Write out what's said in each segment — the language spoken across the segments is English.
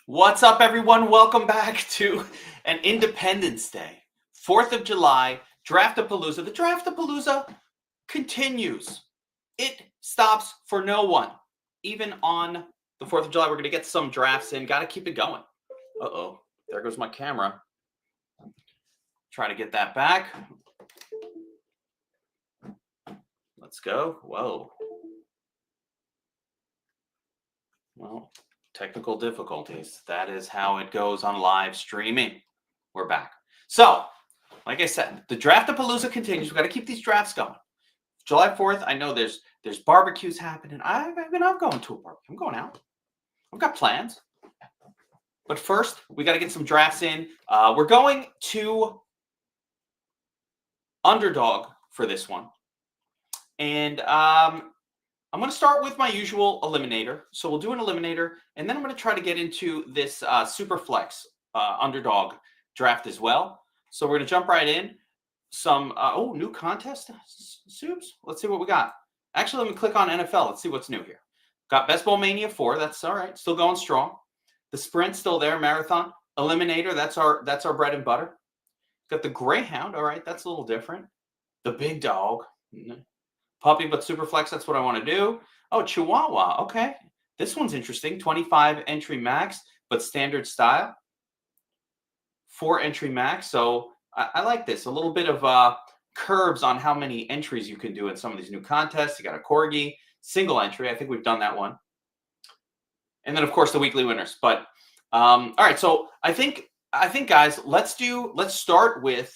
What's up, everyone? Welcome back to an Independence Day, 4th of July, Draft-a-Palooza. The Draft-a-Palooza continues. It stops for no one. Even on the 4th of July, we're going to get some drafts in. Got to keep it going. Uh-oh, there goes my camera. Try to get that back. Let's go. Whoa. Well, technical difficulties. That is how it goes on live streaming. We're back. So, like I said, the Draft-a-Palooza continues. We've got to keep these drafts going. July 4th, I know there's barbecues happening. I'm going to a barbecue. I'm going out. I've got plans. But first, we got to get some drafts in. We're going to Underdog for this one. And I'm going to start with my usual Eliminator. So we'll do an Eliminator, and then I'm going to try to get into this Superflex Underdog draft as well. So we're going to jump right in. Some, new contest, Soups. Let's see what we got. Actually, let me click on NFL. Let's see what's new here. Got Best Ball Mania 4. That's all right. Still going strong. The Sprint still there. Marathon. Eliminator. That's our bread and butter. Got the Greyhound. All right. That's a little different. The Big Dog. Puppy, but Superflex. That's what I want to do. Oh, Chihuahua. Okay. This one's interesting. 25 entry max, but standard style. 4 entry max. So I like this. A little bit of curbs on how many entries you can do in some of these new contests. You got a Corgi, single entry. I think we've done that one. And then, of course, the weekly winners. But all right. So I think, guys, let's start with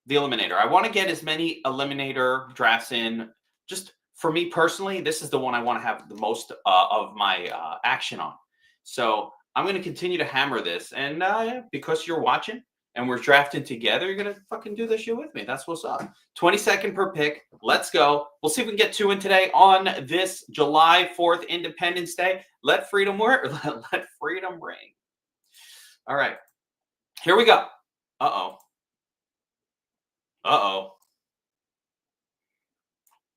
the Eliminator. I want to get as many Eliminator drafts in. Just for me personally, this is the one I want to have the most of my action on. So I'm going to continue to hammer this. And because you're watching and we're drafting together, you're going to fucking do this shit with me. That's what's up. 20-second per pick. Let's go. We'll see if we can get 2 in today on this July 4th Independence Day. Let freedom work. Let freedom ring. All right. Here we go. Uh-oh. Uh-oh.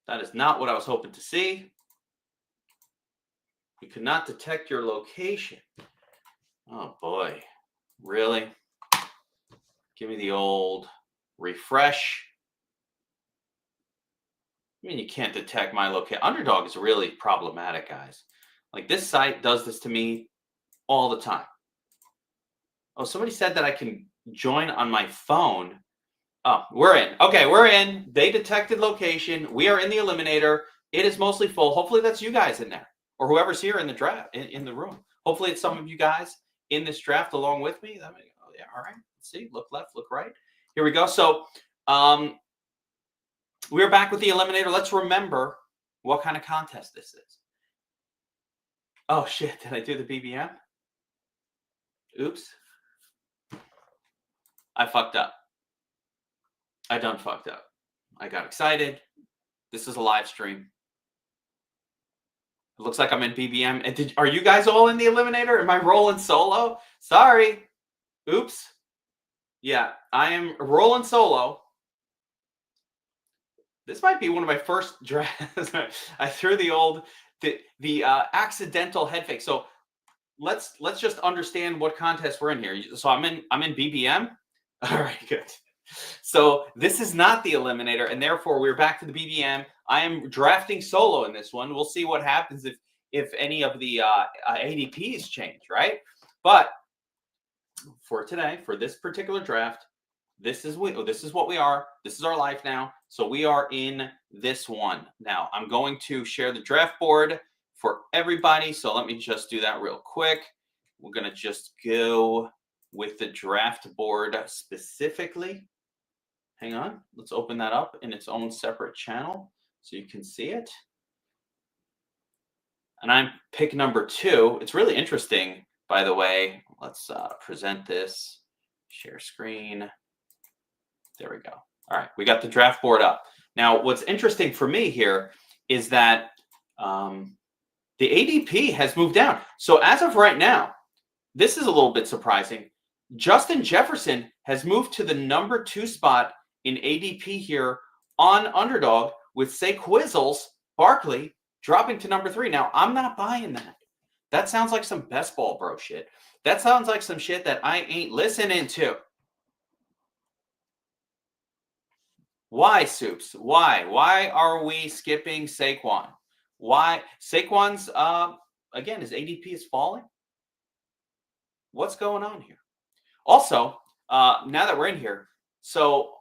That is not what I was hoping to see. You could not detect your location. Oh, boy. Really? Give me the old refresh. I mean, you can't detect my location. Underdog is really problematic, guys. Like, this site does this to me all the time. Oh, somebody said that I can join on my phone. Oh, we're in. Okay, we're in. They detected location. We are in the Eliminator. It is mostly full. Hopefully that's you guys in there, or whoever's here in the draft, in the room. Hopefully it's some of you guys in this draft along with me. Oh, yeah, all right. Let's see. Look left, look right. Here we go. So we're back with the Eliminator. Let's remember what kind of contest this is. Oh, shit. Did I do the BBM? Oops. I fucked up. I done fucked up. I got excited. This is a live stream. It looks like I'm in BBM. And are you guys all in the Eliminator? Am I rolling solo? Sorry. Oops. Yeah, I am rolling solo. This might be one of my first drafts. I threw the accidental head fake. So let's just understand what contest we're in here. So I'm in BBM. All right, good. So this is not the Eliminator, and therefore we're back to the BBM. I am drafting solo in this one. We'll see what happens if any of the ADPs change, right? But for today, for this particular draft, this is what we are. This is our life now. So we are in this one. Now, I'm going to share the draft board for everybody. So let me just do that real quick. We're going to just go with the draft board specifically. Hang on. Let's open that up in its own separate channel so you can see it. And I'm pick number 2. It's really interesting, by the way. Let's present this. Share screen. There we go. All right. We got the draft board up. Now, what's interesting for me here is that the ADP has moved down. So as of right now, this is a little bit surprising. Justin Jefferson has moved to the number 2 spot in ADP here on Underdog, with Say Quizzles Barkley dropping to number 3. Now, I'm not buying that. That sounds like some best ball bro shit. That sounds like some shit that I ain't listening to. Why, Soups? Why? Why are we skipping Saquon? Why? Saquon's, again, his ADP is falling. What's going on here? Also, now that we're in here, so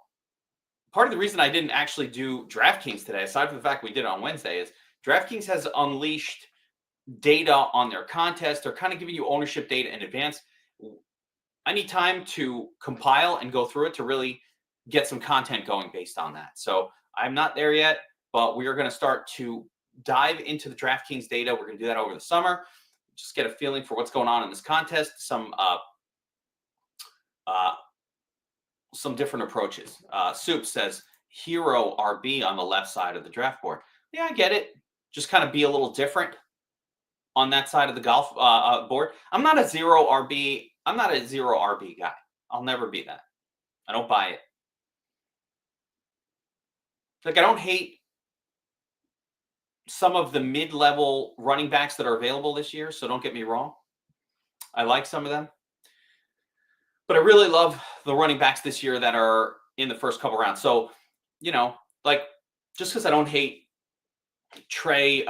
part of the reason I didn't actually do DraftKings today, aside from the fact we did it on Wednesday, is DraftKings has unleashed data on their contest. They're kind of giving you ownership data in advance. I need time to compile and go through it to really get some content going based on that. So I'm not there yet, but we are going to start to dive into the DraftKings data. We're going to do that over the summer. Just get a feeling for what's going on in this contest. Some different approaches. Soup says hero RB on the left side of the draft board. Yeah, I get it. Just kind of be a little different on that side of the golf board. I'm not a zero RB. I'm not a zero RB guy. I'll never be that. I don't buy it. Like, I don't hate some of the mid-level running backs that are available this year, so don't get me wrong. I like some of them. But I really love the running backs this year that are in the first couple rounds. So, like, just because I don't hate Trey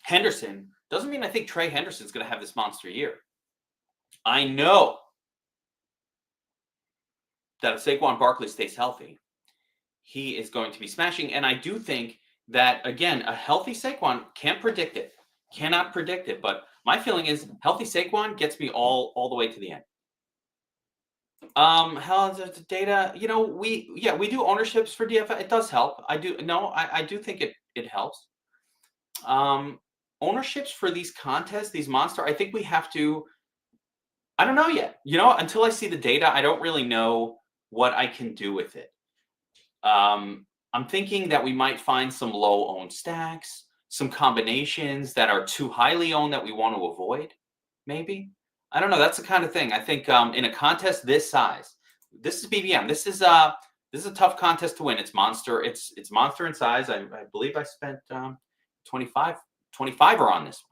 Henderson doesn't mean I think Trey Henderson's going to have this monster year. I know that if Saquon Barkley stays healthy, he is going to be smashing. And I do think that, again, a healthy Saquon can't predict it, cannot predict it. But my feeling is healthy Saquon gets me all the way to the end. How is the data? We do ownerships for DFS. It does help. I do think it helps. Ownerships for these contests, these monster, I think we have to, I don't know yet. Until I see the data, I don't really know what I can do with it. I'm thinking that we might find some low owned stacks, some combinations that are too highly owned that we want to avoid, maybe. I don't know. That's the kind of thing. I think in a contest this size, this is BBM. This is a tough contest to win. It's monster. It's monster in size. I believe I spent 25 on this one.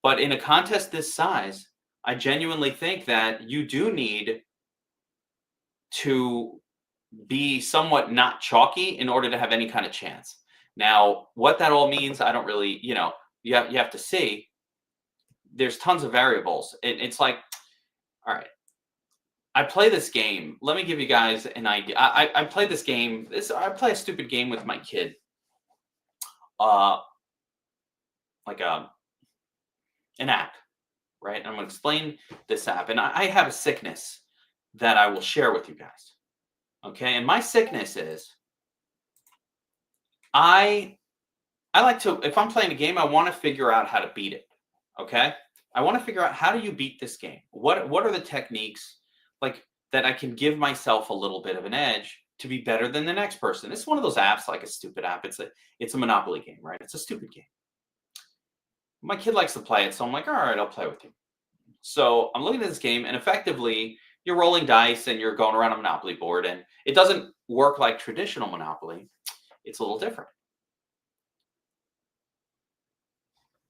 But in a contest this size, I genuinely think that you do need to be somewhat not chalky in order to have any kind of chance. Now, what that all means, I don't really, you have to see. There's tons of variables. It's like, all right, I play this game. Let me give you guys an idea. I play this game. I play a stupid game with my kid. Like an app, right? And I'm going to explain this app. And I have a sickness that I will share with you guys. Okay? And my sickness is I like to, if I'm playing a game, I want to figure out how to beat it. Okay? I want to figure out, how do you beat this game? What are the techniques like that I can give myself a little bit of an edge to be better than the next person? It's one of those apps, like a stupid app. It's a Monopoly game, right? It's a stupid game. My kid likes to play it, so I'm like, all right, I'll play with you. So I'm looking at this game, and effectively, you're rolling dice and you're going around a Monopoly board, and it doesn't work like traditional Monopoly. It's a little different.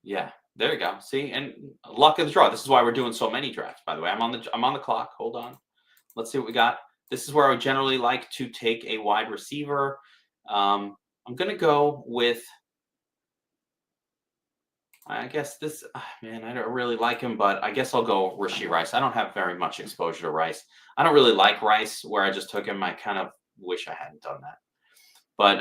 Yeah, there you go. See, and luck of the draw. This is why we're doing so many drafts, by the way. I'm on the clock. Hold on. Let's see what we got. This is where I would generally like to take a wide receiver. I'm going to go with, I guess this, man, I don't really like him, but I guess I'll go Rashee Rice. I don't have very much exposure to Rice. I don't really like Rice where I just took him. I kind of wish I hadn't done that. But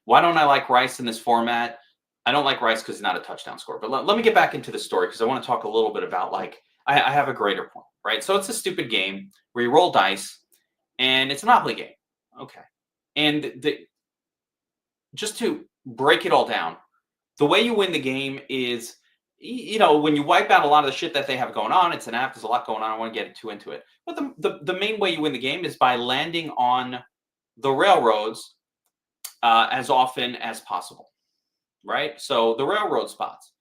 why don't I like Rice in this format? I don't like Rice because he's not a touchdown scorer. But let me get back into the story because I want to talk a little bit about, like, I have a greater point, right? So it's a stupid game where you roll dice, and it's a Monopoly game. Okay. And just to break it all down, the way you win the game is, when you wipe out a lot of the shit that they have going on, it's an app, there's a lot going on, I don't want to get too into it. But the main way you win the game is by landing on the railroads as often as possible, right? So the railroad spots.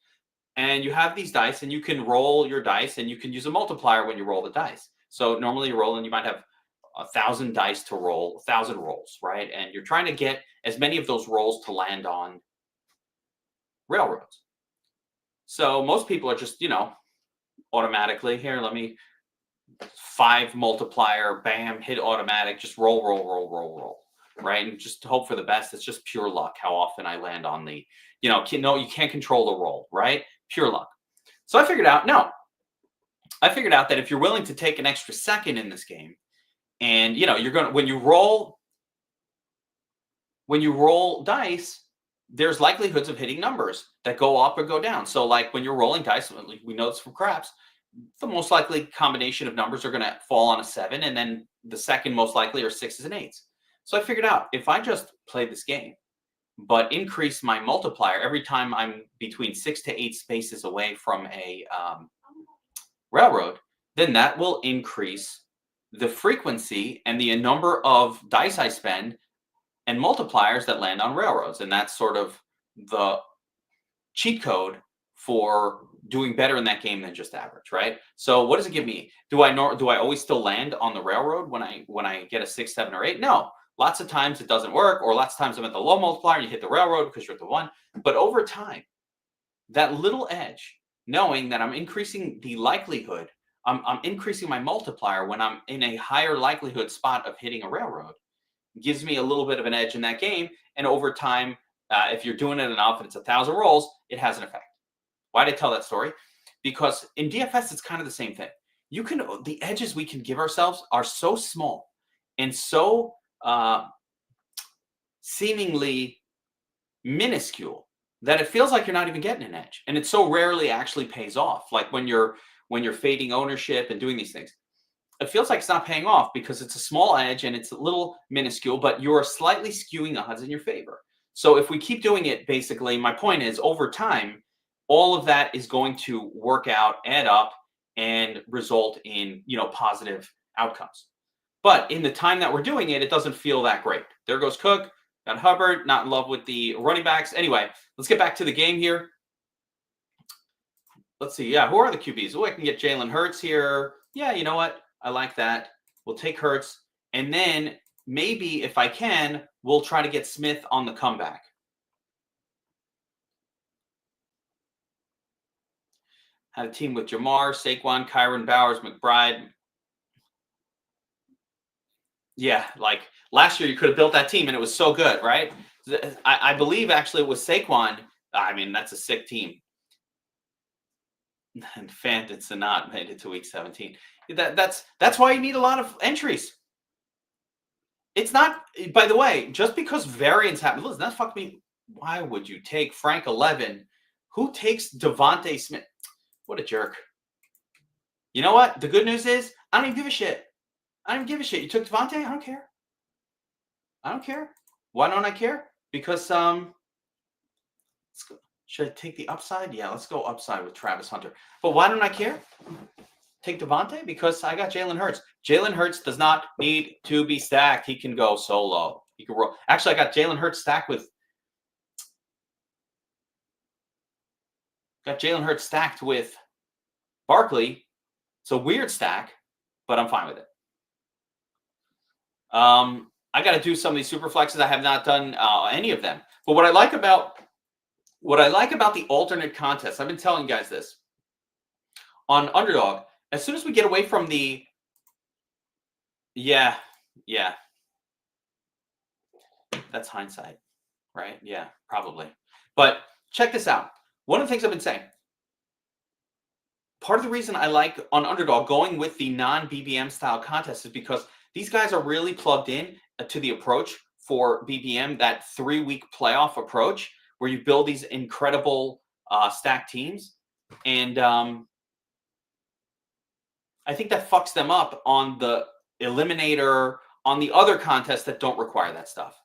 And you have these dice, and you can roll your dice, and you can use a multiplier when you roll the dice. So normally you roll, and you might have 1,000 dice to roll, 1,000 rolls, right? And you're trying to get as many of those rolls to land on railroads. So most people are just, automatically here. Let me 5 multiplier, bam, hit automatic, just roll, right? And just hope for the best. It's just pure luck how often I land on the, you can't control the roll, right? Pure luck. So I figured out that if you're willing to take an extra second in this game, and you're going to when you roll dice, there's likelihoods of hitting numbers that go up or go down. So like when you're rolling dice, we know this from craps, the most likely combination of numbers are going to fall on a 7, and then the second most likely are 6s and 8s. So I figured out if I just play this game, but increase my multiplier every time I'm between 6 to 8 spaces away from a railroad, then that will increase the frequency and the number of dice I spend and multipliers that land on railroads. And that's sort of the cheat code for doing better in that game than just average, right? So what does it give me? Do I always still land on the railroad when I get a 6, 7, or 8? No. Lots of times it doesn't work, or lots of times I'm at the low multiplier and you hit the railroad because you're at the 1. But over time, that little edge, knowing that I'm increasing the likelihood, I'm increasing my multiplier when I'm in a higher likelihood spot of hitting a railroad, gives me a little bit of an edge in that game. And over time, if you're doing it enough and it's 1,000 rolls, it has an effect. Why did I tell that story? Because in DFS, it's kind of the same thing. The edges we can give ourselves are so small and so seemingly minuscule that it feels like you're not even getting an edge. And it so rarely actually pays off. Like when you're fading ownership and doing these things, it feels like it's not paying off because it's a small edge and it's a little minuscule, but you're slightly skewing the odds in your favor. So if we keep doing it, basically, my point is over time, all of that is going to work out, add up, and result in, positive outcomes. But in the time that we're doing it, it doesn't feel that great. There goes Cook, got Hubbard, not in love with the running backs. Anyway, let's get back to the game here. Let's see. Yeah, who are the QBs? Oh, I can get Jalen Hurts here. Yeah, you know what? I like that. We'll take Hurts. And then maybe if I can, we'll try to get Smith on the comeback. Had a team with Jamar, Saquon, Kyron Bowers, McBride. Yeah, like last year you could have built that team and it was so good, right? I believe actually it was Saquon. I mean, that's a sick team. And Fant Sanat made it to week 17. That's why you need a lot of entries. It's not, by the way, just because variance happen. Listen, that fucked me. Why would you take Frank 11? Who takes Devontae Smith? What a jerk. You know what? The good news is I don't even give a shit. I don't give a shit. You took Devontae? I don't care. I don't care. Why don't I care? Because let's go. Should I take the upside? Yeah, let's go upside with Travis Hunter. But why don't I care? Take Devontae? Because I got Jalen Hurts. Jalen Hurts does not need to be stacked. He can go solo. He can roll. Actually, I got Jalen Hurts stacked with Barkley. It's a weird stack, but I'm fine with it. I got to do some of these super flexes. I have not done any of them. But what I like about the alternate contests, I've been telling you guys this on Underdog. As soon as we get away from the, yeah, that's hindsight, right? Yeah, probably. But check this out. One of the things I've been saying, part of the reason I like on Underdog going with the non-BBM style contest is because these guys are really plugged in to the approach for BBM, that 3-week playoff approach where you build these incredible stacked teams. And I think that fucks them up on the Eliminator, on the other contests that don't require that stuff.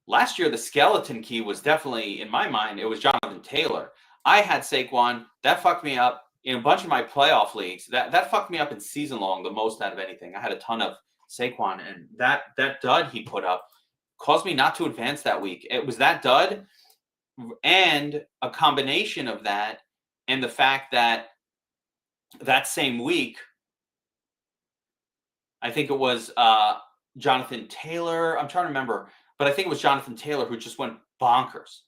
Last year, the skeleton key was definitely, in my mind, it was Jonathan Taylor. I had Saquon. That fucked me up in a bunch of my playoff leagues. That fucked me up in season long the most out of anything. I had a ton of Saquon, and that dud he put up caused me not to advance that week. It was that dud and a combination of that and the fact that that same week, I think it was Jonathan Taylor. I'm trying to remember, but I think it was Jonathan Taylor who just went bonkers.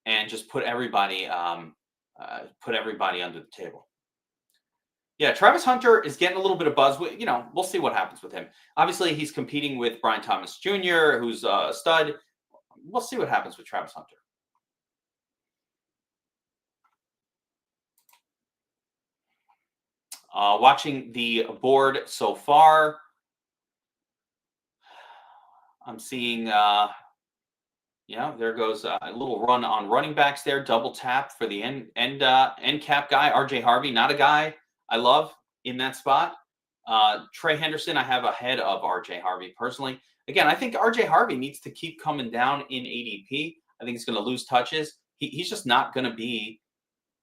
and just put everybody under the table. Yeah, Travis Hunter is getting a little bit of buzz. We'll see what happens with him. Obviously, he's competing with Brian Thomas Jr., who's a stud. We'll see what happens with Travis Hunter. Watching the board so far, I'm seeing, there goes a little run on running backs there. Double tap for the end cap guy, RJ Harvey, not a guy I love in that spot. Trey Henderson, I have ahead of RJ Harvey personally. Again, I think RJ Harvey needs to keep coming down in ADP. I think he's going to lose touches. He's just not going to be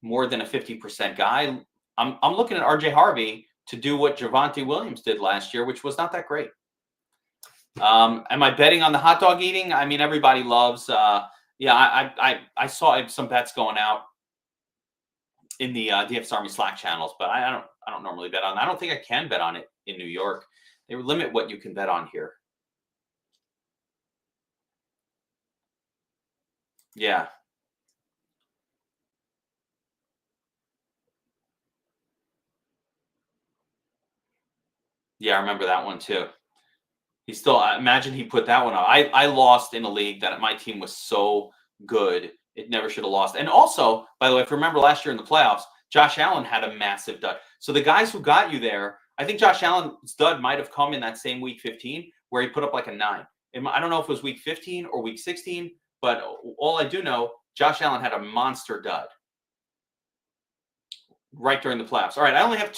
more than a 50% guy. I'm looking at RJ Harvey to do what Javonte Williams did last year, which was not that great. Am I betting on the hot dog eating? I mean, everybody loves. I saw some bets going out in the DFS Army Slack channels, but I don't normally bet on that. I don't think I can bet on it in New York. They limit what you can bet on here. Yeah. Yeah, I remember that one too. Imagine he put that one on. I lost in a league that my team was so good. It never should have lost. And also, by the way, if you remember last year in the playoffs, Josh Allen had a massive dud. So the guys who got you there, I think Josh Allen's dud might have come in that same week 15 where he put up like a 9. I don't know if it was week 15 or week 16, but all I do know, Josh Allen had a monster dud right during the playoffs. All right, I only have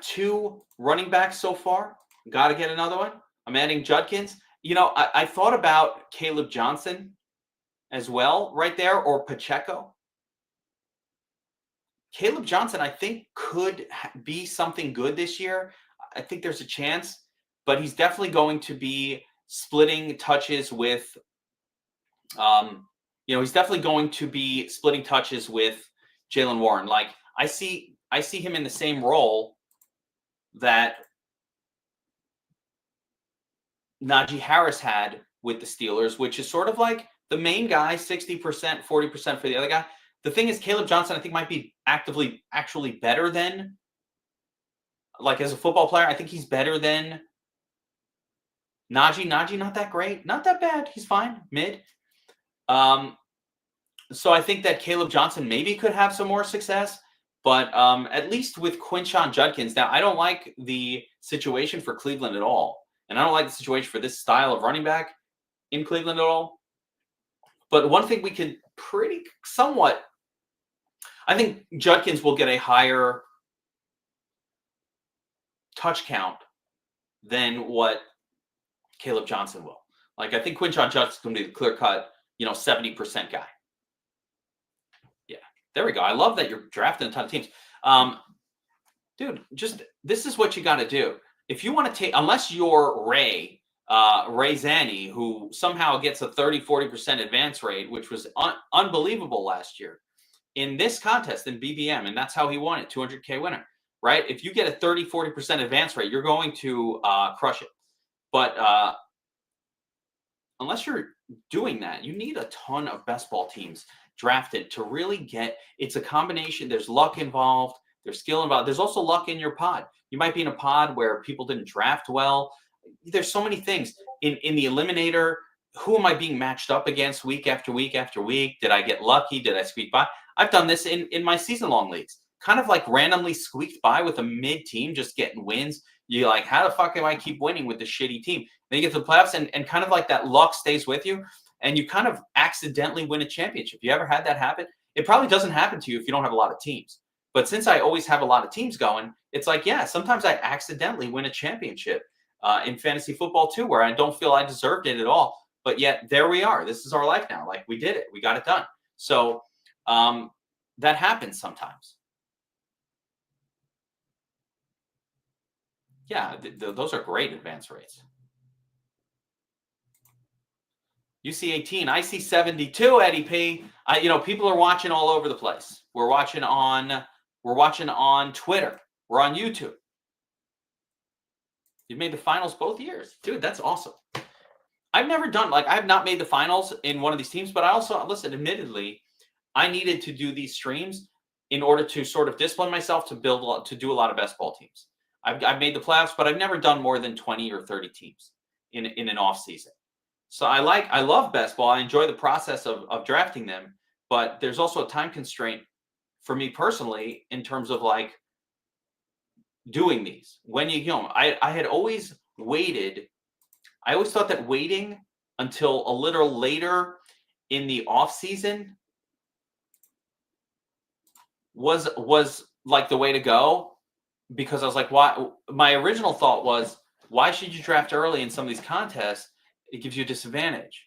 two running backs so far. Got to get another one. I'm adding Judkins. I thought about Caleb Johnson as well right there, or Pacheco. Caleb Johnson, I think, could be something good this year. I think there's a chance, but he's definitely going to be splitting touches with he's definitely going to be splitting touches with Jaylen Warren. Like I see him in the same role that Najee Harris had with the Steelers, which is sort of like the main guy, 60%, 40% for the other guy. The thing is, Caleb Johnson, I think, might be actually better than, like as a football player, I think he's better than Najee. Najee, not that great. Not that bad. He's fine. Mid. So I think that Caleb Johnson maybe could have some more success. But at least with Quinshon Judkins, now I don't like the situation for Cleveland at all. And I don't like the situation for this style of running back in Cleveland at all. But one thing we can I think Judkins will get a higher touch count than what Caleb Johnson will. Like, I think Quinshon Judkins is going to be the clear-cut, 70% guy. Yeah, there we go. I love that you're drafting a ton of teams. Dude, this is what you got to do. If you want to take, unless you're Ray Zanny, who somehow gets a 30-40% advance rate, which was unbelievable last year in this contest in BBM, and that's how he won it, 200K winner, right? If you get a 30-40% advance rate, you're going to crush it. But unless you're doing that, you need a ton of best ball teams drafted to really get, it's a combination. There's luck involved. There's skill involved. There's also luck in your pod. You might be in a pod where people didn't draft well. There's so many things in the Eliminator. Who am I being matched up against week after week after week? Did I get lucky? Did I squeak by? I've done this in my season-long leagues. Kind of like randomly squeaked by with a mid team, just getting wins. You're like, how the fuck do I keep winning with this shitty team? Then you get to the playoffs and kind of like that luck stays with you and you kind of accidentally win a championship. You ever had that happen? It probably doesn't happen to you if you don't have a lot of teams. But since I always have a lot of teams going, it's like, yeah, sometimes I accidentally win a championship in fantasy football too, where I don't feel I deserved it at all. But yet there we are. This is our life now. Like, we did it. We got it done. So that happens sometimes. Yeah, those are great advance rates. You see 18. I see 72, Eddie P. People are watching all over the place. We're watching on Twitter. We're on YouTube. You've made the finals both years. Dude, that's awesome. I've never done, like, I have not made the finals in one of these teams, but I also, listen, admittedly, I needed to do these streams in order to sort of discipline myself to to do a lot of best ball teams. I've made the playoffs, but I've never done more than 20 or 30 teams in an off season. So I love best ball. I enjoy the process of drafting them, but there's also a time constraint for me personally in terms of like doing these. When I had always waited. I always thought that waiting until a little later in the off season was like the way to go, because I was like, why? My original thought was, why should you draft early in some of these contests? It gives you a disadvantage.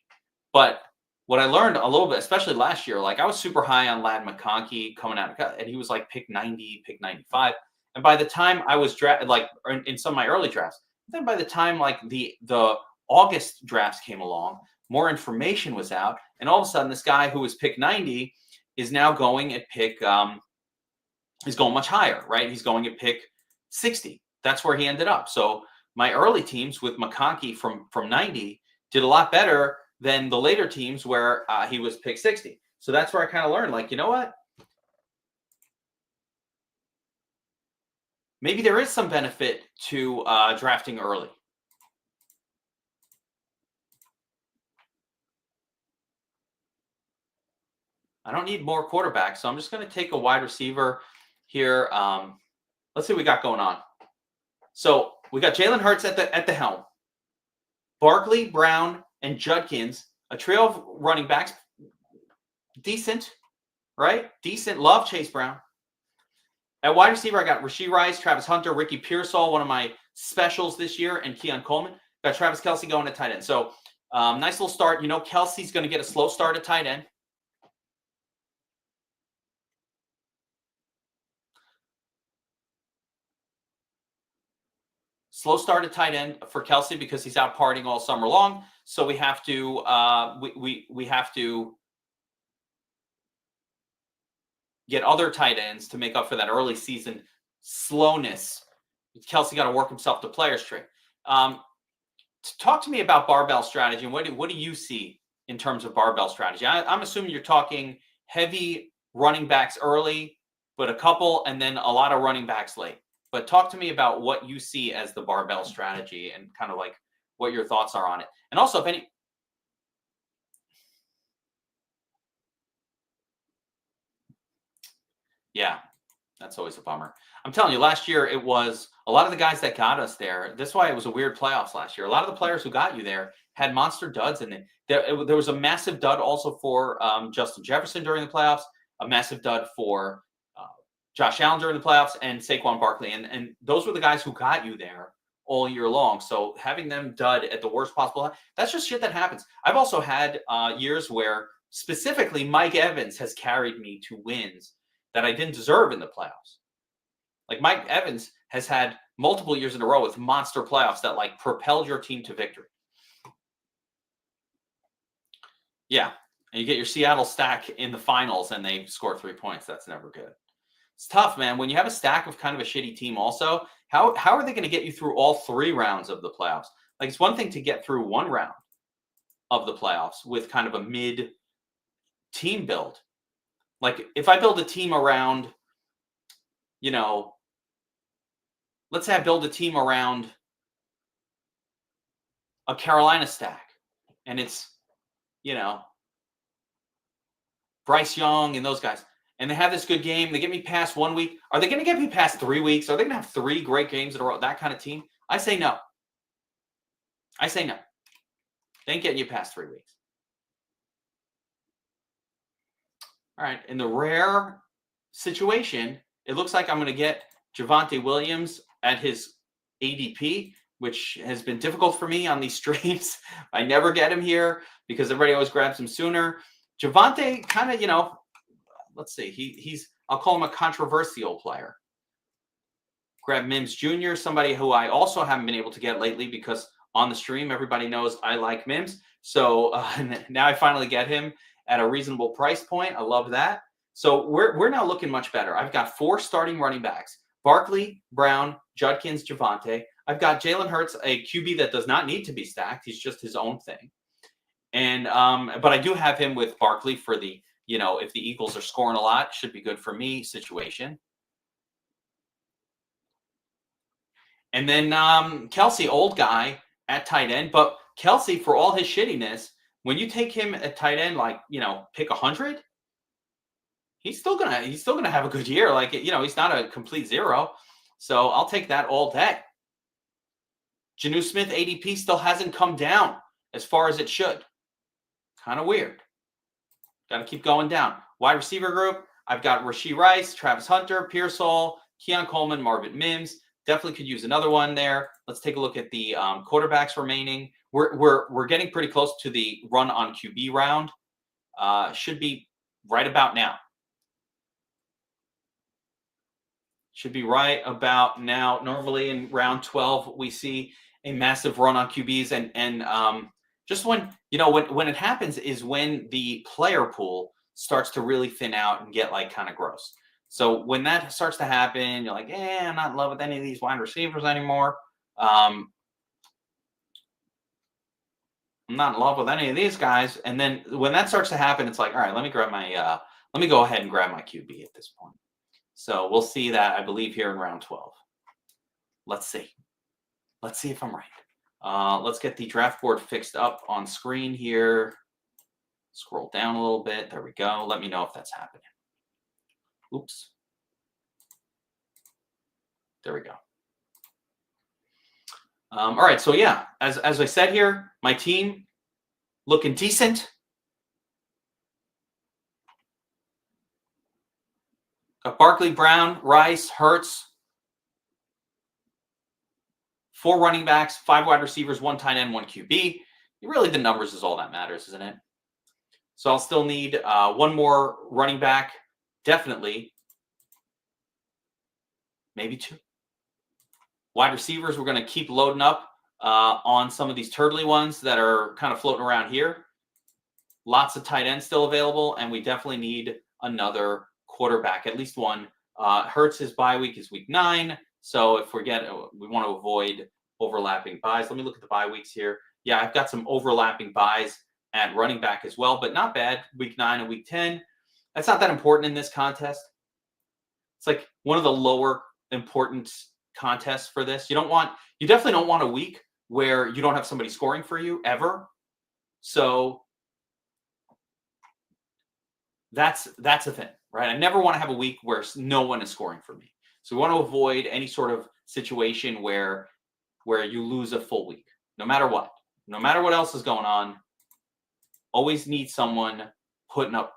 But what I learned a little bit, especially last year, like I was super high on Ladd McConkey coming out of, and he was like pick 90, pick 95. And by the time I was drafted, like in some of my early drafts, then by the time like the August drafts came along, more information was out, and all of a sudden this guy who was pick 90 is now going at pick he's going much higher, right? He's going at pick 60. That's where he ended up. So my early teams with McConkey from 90 did a lot better than the later teams where he was pick 60. So that's where I kind of learned, like, you know what? Maybe there is some benefit to drafting early. I don't need more quarterbacks, so I'm just going to take a wide receiver here. Let's see what we got going on. So we got Jalen Hurts at the helm, Barkley, Brown, and Judkins, a trio of running backs. Decent, right? Decent. Love Chase Brown. At wide receiver, I got Rashee Rice, Travis Hunter, Ricky Pearsall, one of my specials this year, and Keon Coleman. Got Travis Kelce going at tight end. So nice little start. You know, Kelce's going to get a slow start at tight end. Slow start at tight end for Kelce because he's out partying all summer long. So we have to we have to get other tight ends to make up for that early season slowness. Kelce got to work himself to players tree. Talk to me about barbell strategy, and what do you see in terms of barbell strategy? I'm assuming you're talking heavy running backs early, but a couple, and then a lot of running backs late. But talk to me about what you see as the barbell strategy and kind of like what your thoughts are on it. And also, if any. Yeah, that's always a bummer. I'm telling you, last year it was a lot of the guys that got us there. That's why it was a weird playoffs last year. A lot of the players who got you there had monster duds in it. There was a massive dud also for Justin Jefferson during the playoffs, a massive dud for Josh Allen during the playoffs, and Saquon Barkley. And those were the guys who got you there all year long. So having them dud at the worst possible time, that's just shit that happens. I've also had years where specifically Mike Evans has carried me to wins that I didn't deserve in the playoffs. Like Mike Evans has had multiple years in a row with monster playoffs that like propelled your team to victory. Yeah. And you get your Seattle stack in the finals and they score 3 points. That's never good. It's tough, man. When you have a stack of kind of a shitty team also, how are they going to get you through all 3 rounds of the playoffs? Like, it's one thing to get through 1 round of the playoffs with kind of a mid team build. Like, if I build a team around, you know, let's say I build a team around a Carolina stack, and it's, you know, Bryce Young and those guys, and they have this good game. They get me past 1 week. Are they going to get me past 3 weeks? Are they going to have 3 great games in a row? That kind of team? I say no. I say no. They ain't getting you past 3 weeks. All right. In the rare situation, it looks like I'm going to get Javonte Williams at his ADP, which has been difficult for me on these streams. I never get him here because everybody always grabs him sooner. Javonte kind of, you know, let's see. He's I'll call him a controversial player. Grab Mims Jr., somebody who I also haven't been able to get lately because on the stream, everybody knows I like Mims. So now I finally get him at a reasonable price point. I love that. So we're now looking much better. I've got 4 starting running backs: Barkley, Brown, Judkins, Javonte. I've got Jalen Hurts, a QB that does not need to be stacked. He's just his own thing. And but I do have him with Barkley for the, if the Eagles are scoring a lot, should be good for me situation. And then Kelsey, old guy at tight end, but Kelsey, for all his shittiness, when you take him at tight end, like, pick 100, he's still gonna have a good year. Like, he's not a complete zero. So I'll take that all day. Jonnu Smith ADP still hasn't come down as far as it should. Kind of weird. Got to keep going down. Wide receiver group, I've got Rashee Rice, Travis Hunter, Pearsall, Keon Coleman, Marvin Mims. Definitely could use another one there. Let's take a look at the quarterbacks remaining. We're getting pretty close to the run on QB round. Should be right about now. Should be right about now. Normally in round 12, we see a massive run on QBs, and just when it happens is when the player pool starts to really thin out and get like kind of gross. So when that starts to happen, you're like, I'm not in love with any of these wide receivers anymore. I'm not in love with any of these guys. And then when that starts to happen, it's like, all right, let me go ahead and grab my QB at this point. So we'll see that, I believe, here in round 12. Let's see. Let's see if I'm right. Let's get the draft board fixed up on screen here. Scroll down a little bit. There we go. Let me know if that's happening. Oops. There we go. All right. So yeah, as I said here, my team looking decent. Got Barkley, Brown, Rice, Hurts. 4 running backs, 5 wide receivers, 1 tight end, 1 QB. Really, the numbers is all that matters, isn't it? So I'll still need 1 more running back. Definitely. Maybe 2. Wide receivers, we're going to keep loading up on some of these turtly ones that are kind of floating around here. Lots of tight ends still available, and we definitely need another quarterback, at least one. Hurts' bye week is week 9. So if we want to avoid overlapping buys. Let me look at the bye weeks here. Yeah, I've got some overlapping buys at running back as well, but not bad. Week 9 and week 10. That's not that important in this contest. It's like one of the lower importance contests for this. You definitely don't want a week where you don't have somebody scoring for you ever. So that's a thing, right? I never want to have a week where no one is scoring for me. So we want to avoid any sort of situation where you lose a full week, no matter what else is going on. Always need someone putting up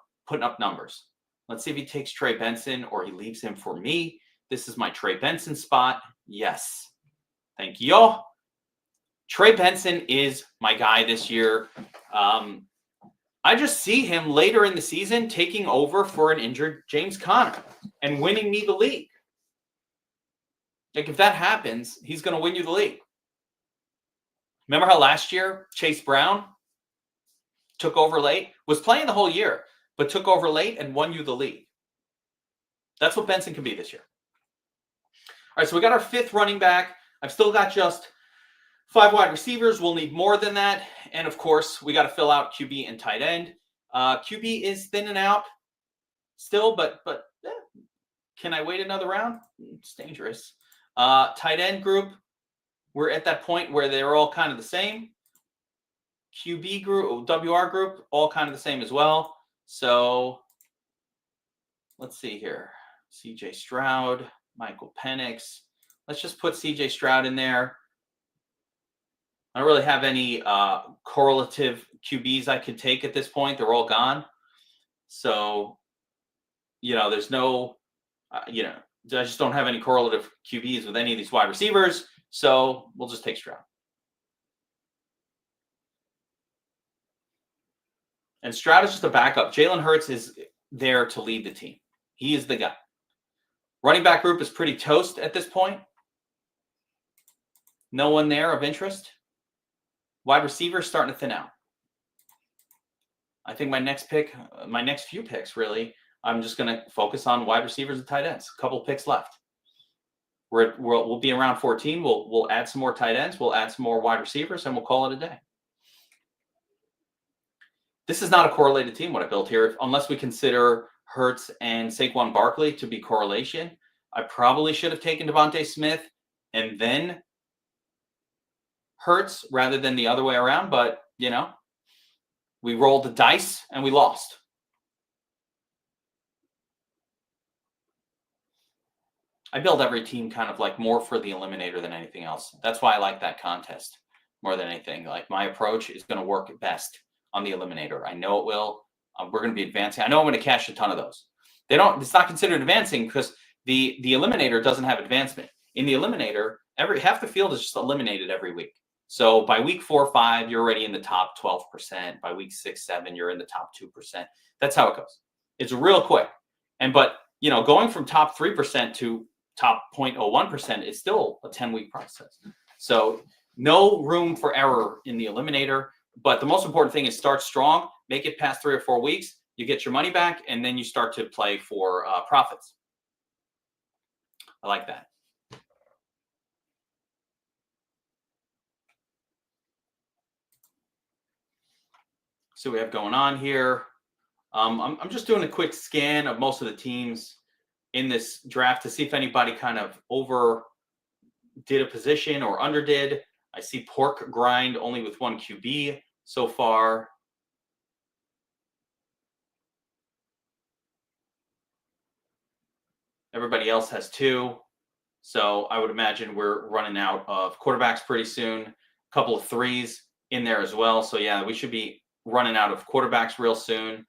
numbers. Let's see if he takes Trey Benson or he leaves him for me. This is my Trey Benson spot. Yes. Thank you. Trey Benson is my guy this year. I just see him later in the season taking over for an injured James Conner and winning me the league. Like, if that happens, he's going to win you the league. Remember how last year Chase Brown took over late, was playing the whole year, but took over late and won you the league? That's what Benson can be this year. All right, so we got our 5th running back. I've still got just 5 wide receivers. We'll need more than that. And, of course, we got to fill out QB and tight end. QB is thinning out still, but can I wait another round? It's dangerous. Tight end group, we're at that point where they're all kind of the same. QB group, WR group, all kind of the same as well. So let's see here. CJ Stroud, Michael Penix. Let's just put CJ Stroud in there. I don't really have any correlative QBs I could take at this point. They're all gone. So, there's no, I just don't have any correlative QBs with any of these wide receivers. So we'll just take Stroud. And Stroud is just a backup. Jalen Hurts is there to lead the team. He is the guy. Running back group is pretty toast at this point. No one there of interest. Wide receiver starting to thin out. I think my next few picks, really, I'm just going to focus on wide receivers and tight ends. A couple picks left. We'll be around 14. We'll add some more tight ends. We'll add some more wide receivers, and we'll call it a day. This is not a correlated team, what I built here, unless we consider Hurts and Saquon Barkley to be correlation. I probably should have taken Devontae Smith and then Hurts rather than the other way around. But, we rolled the dice and we lost. I build every team kind of like more for the Eliminator than anything else. That's why I like that contest more than anything. Like my approach is going to work best on the Eliminator. I know it will. We're going to be advancing. I know I'm going to cash a ton of those. It's not considered advancing because the Eliminator doesn't have advancement. In the Eliminator, half the field is just eliminated every week. So by week 4 or 5, you're already in the top 12%. By week 6, 7, you're in the top 2%. That's how it goes. It's real quick. But going from top 3% to top 0.01% is still a 10-week process. So no room for error in the Eliminator. But the most important thing is start strong, make it past 3 or 4 weeks, you get your money back, and then you start to play for profits. I like that. So we have going on here. I'm just doing a quick scan of most of the teams in this draft to see if anybody kind of over did a position or underdid. I see Pork Grind only with 1 QB so far. Everybody else has 2. So I would imagine we're running out of quarterbacks pretty soon. A couple of 3s in there as well. So yeah, we should be running out of quarterbacks real soon.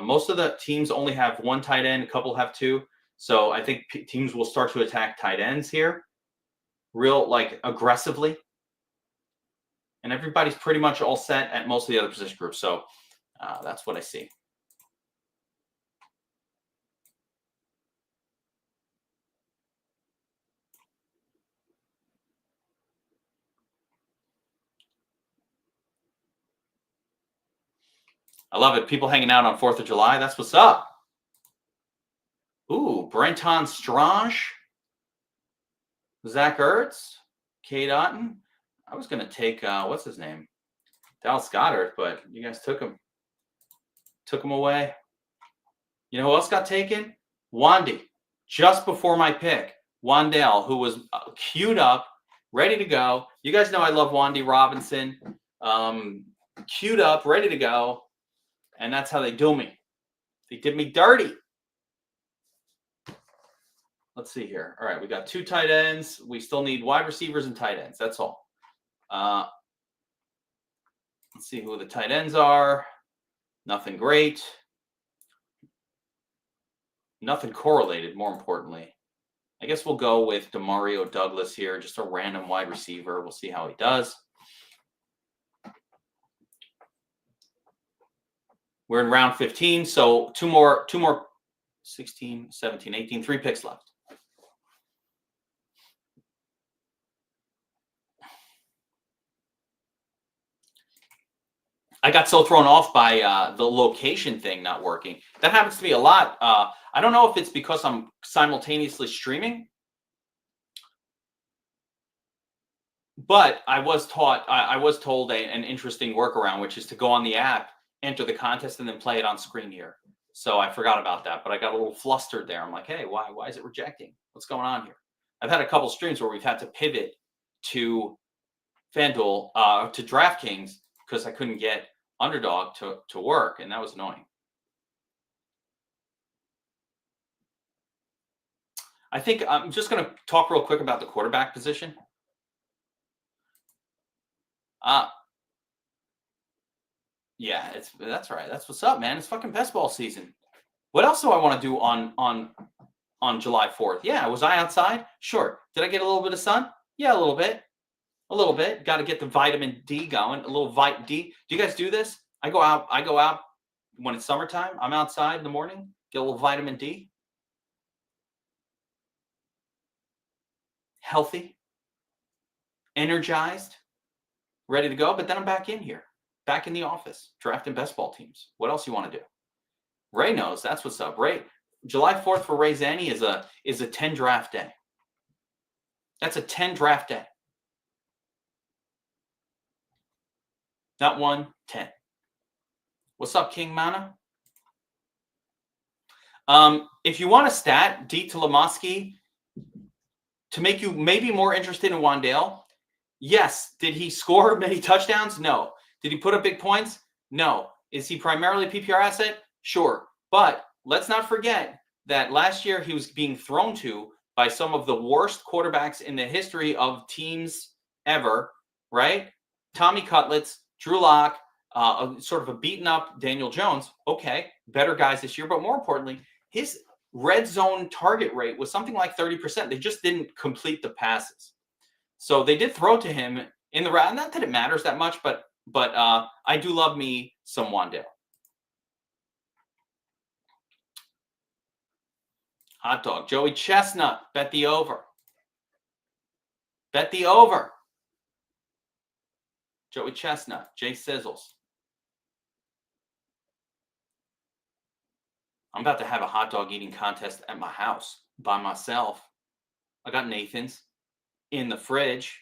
Most of the teams only have 1 tight end. A couple have 2. So I think teams will start to attack tight ends here aggressively. And everybody's pretty much all set at most of the other position groups. So that's what I see. I love it. People hanging out on 4th of July. That's what's up. Ooh, Brenton Strange. Zach Ertz. Kate Otten. I was going to take, what's his name? Dallas Goedert, but you guys took him. Took him away. You know who else got taken? Wandy. Just before my pick. Wandale, who was queued up, ready to go. You guys know I love Wandy Robinson. Queued up, ready to go. And that's how they do me. They did me dirty. Let's see here. All right, we got 2 tight ends. We still need wide receivers and tight ends. That's all. Let's see who the tight ends are. Nothing great. Nothing correlated, more importantly. I guess we'll go with Demario Douglas here, just a random wide receiver. We'll see how he does. We're in round 15, so two more, 16, 17, 18, 3 picks left. I got so thrown off by the location thing not working. That happens to me a lot. I don't know if it's because I'm simultaneously streaming, but I was told an interesting workaround, which is to go on the app, enter the contest, and then play it on screen here. So I forgot about that, but I got a little flustered there. I'm like, hey, why is it rejecting? What's going on here? I've had a couple streams where we've had to pivot to FanDuel, to DraftKings, because I couldn't get Underdog to work, and that was annoying. I think I'm just going to talk real quick about the quarterback position. Yeah, that's right. That's what's up, man. It's fucking best ball season. What else do I want to do on July 4th? Yeah, was I outside? Sure. Did I get a little bit of sun? Yeah, a little bit. A little bit. Got to get the vitamin D going. A little vitamin D. Do you guys do this? I go out when it's summertime. I'm outside in the morning. Get a little vitamin D. Healthy. Energized. Ready to go. But then I'm back in here. Back in the office. Drafting best ball teams. What else you want to do? Ray knows. That's what's up. Ray. July 4th for Ray Zanny is a 10 draft day. That's a 10 draft day. Not 1, 10. What's up, King Mana? If you want a stat, D. Tolomoski, to make you maybe more interested in Wan'Dale, yes. Did he score many touchdowns? No. Did he put up big points? No. Is he primarily a PPR asset? Sure. But let's not forget that last year he was being thrown to by some of the worst quarterbacks in the history of teams ever, right? Tommy Cutlets, Drew Lock, sort of a beaten up Daniel Jones. Okay, better guys this year. But more importantly, his red zone target rate was something like 30%. They just didn't complete the passes. So they did throw to him in the round. Not that it matters that much, but I do love me some Wan'Dale. Hot dog. Joey Chestnut. Bet the over. Bet the over. Joey Chestnut. Jay Sizzles. I'm about to have a hot dog eating contest at my house by myself. I got Nathan's in the fridge.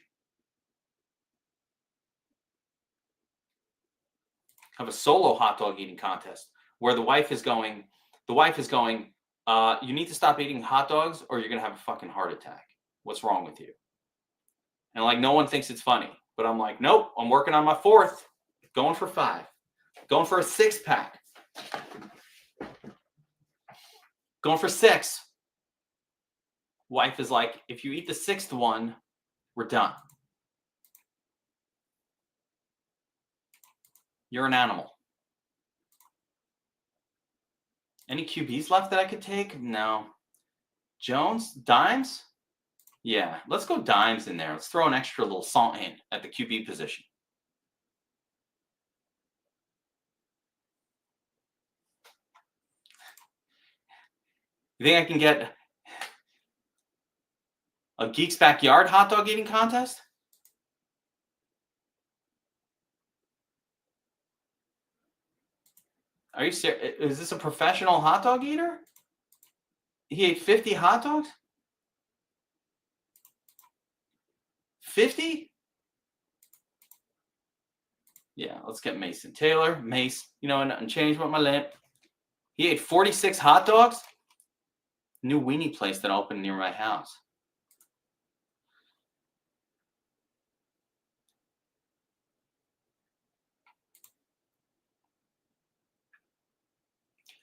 I have a solo hot dog eating contest where the wife is going, you need to stop eating hot dogs or you're going to have a fucking heart attack. What's wrong with you? And like, no one thinks it's funny, but I'm like, nope, I'm working on my 4th, going for 5, going for a 6-pack, going for 6. Wife is like, if you eat the 6th one, we're done. You're an animal. Any QBs left that I could take? No. Jones? Dimes? Yeah, let's go dimes in there. Let's throw an extra little salt in at the QB position. You think I can get a Geek's Backyard hot dog eating contest? Are you serious? Is this a professional hot dog eater? He ate 50 hot dogs? 50? Yeah, let's get Mason Taylor. Mace, you know, nothing changed with my lip. He ate 46 hot dogs? New weenie place that opened near my house.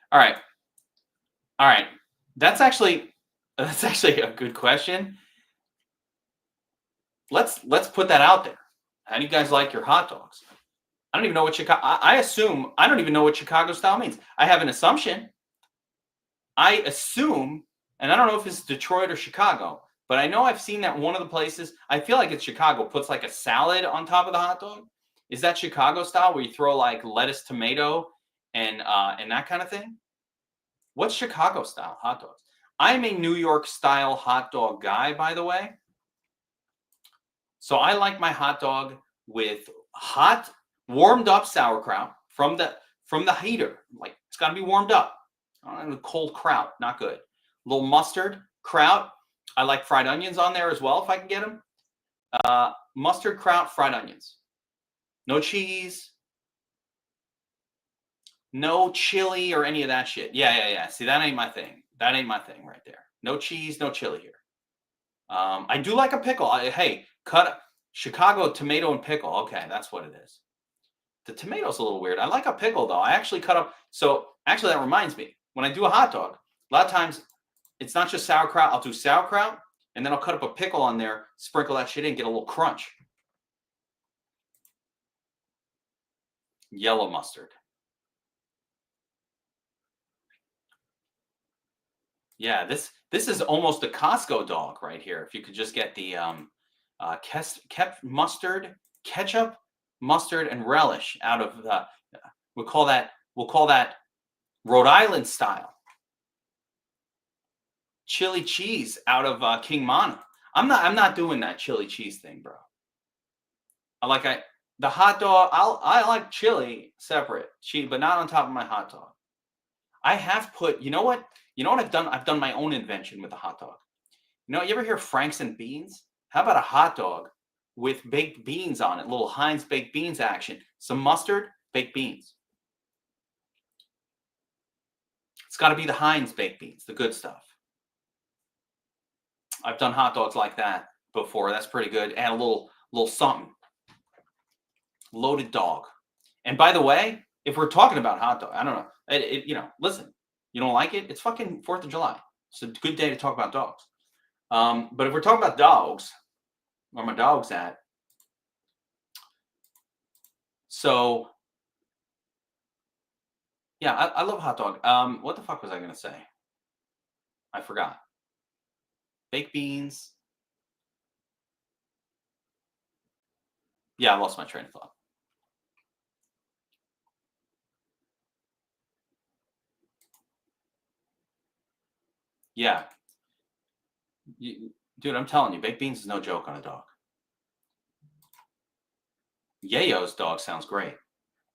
All right. That's actually a good question. Let's put that out there. How do you guys like your hot dogs? I don't even know what Chicago. I assume I don't even know what Chicago style means. I have an assumption. I assume, and I don't know if it's Detroit or Chicago, but I know I've seen that one of the places. I feel like it's Chicago. Puts like a salad on top of the hot dog. Is that Chicago style where you throw like lettuce, tomato, and that kind of thing? What's Chicago style hot dogs? I'm a New York style hot dog guy, by the way. So I like my hot dog with hot, warmed up sauerkraut from the heater. Like, it's got to be warmed up. Cold kraut, not good. A little mustard, kraut. I like fried onions on there as well if I can get them. Mustard, kraut, fried onions. No cheese. No chili or any of that shit. Yeah. See, that ain't my thing. That ain't my thing right there. No cheese, no chili here. I do like a pickle. Hey, cut Chicago tomato and pickle. Okay, that's what it is. The tomato's a little weird. I like a pickle, though. I actually cut up. So, actually, that reminds me. When I do a hot dog, a lot of times, it's not just sauerkraut. I'll do sauerkraut, and then I'll cut up a pickle on there, sprinkle that shit in, get a little crunch. Yellow mustard. Yeah, this is almost a Costco dog right here. If you could just get the kept mustard, ketchup, mustard, and relish out of the, we'll call that Rhode Island style. Chili cheese out of King Mana. I'm not doing that chili cheese thing, bro. The hot dog. I like chili separate, but not on top of my hot dog. I have put. You know what I've done? I've done my own invention with the hot dog. You know, you ever hear Franks and beans? How about a hot dog with baked beans on it? Little Heinz baked beans action. Some mustard, baked beans. It's got to be the Heinz baked beans, the good stuff. I've done hot dogs like that before. That's pretty good. Add a little something. Loaded dog. And by the way, if we're talking about hot dog, I don't know. Listen, you don't like it? It's fucking 4th of July. It's a good day to talk about dogs. But if we're talking about dogs, where my dog's at. So, yeah, I love hot dog. What the fuck was I going to say? I forgot. Baked beans. Yeah, I lost my train of thought. Yeah. Dude, I'm telling you, baked beans is no joke on a dog. Yayo's dog sounds great.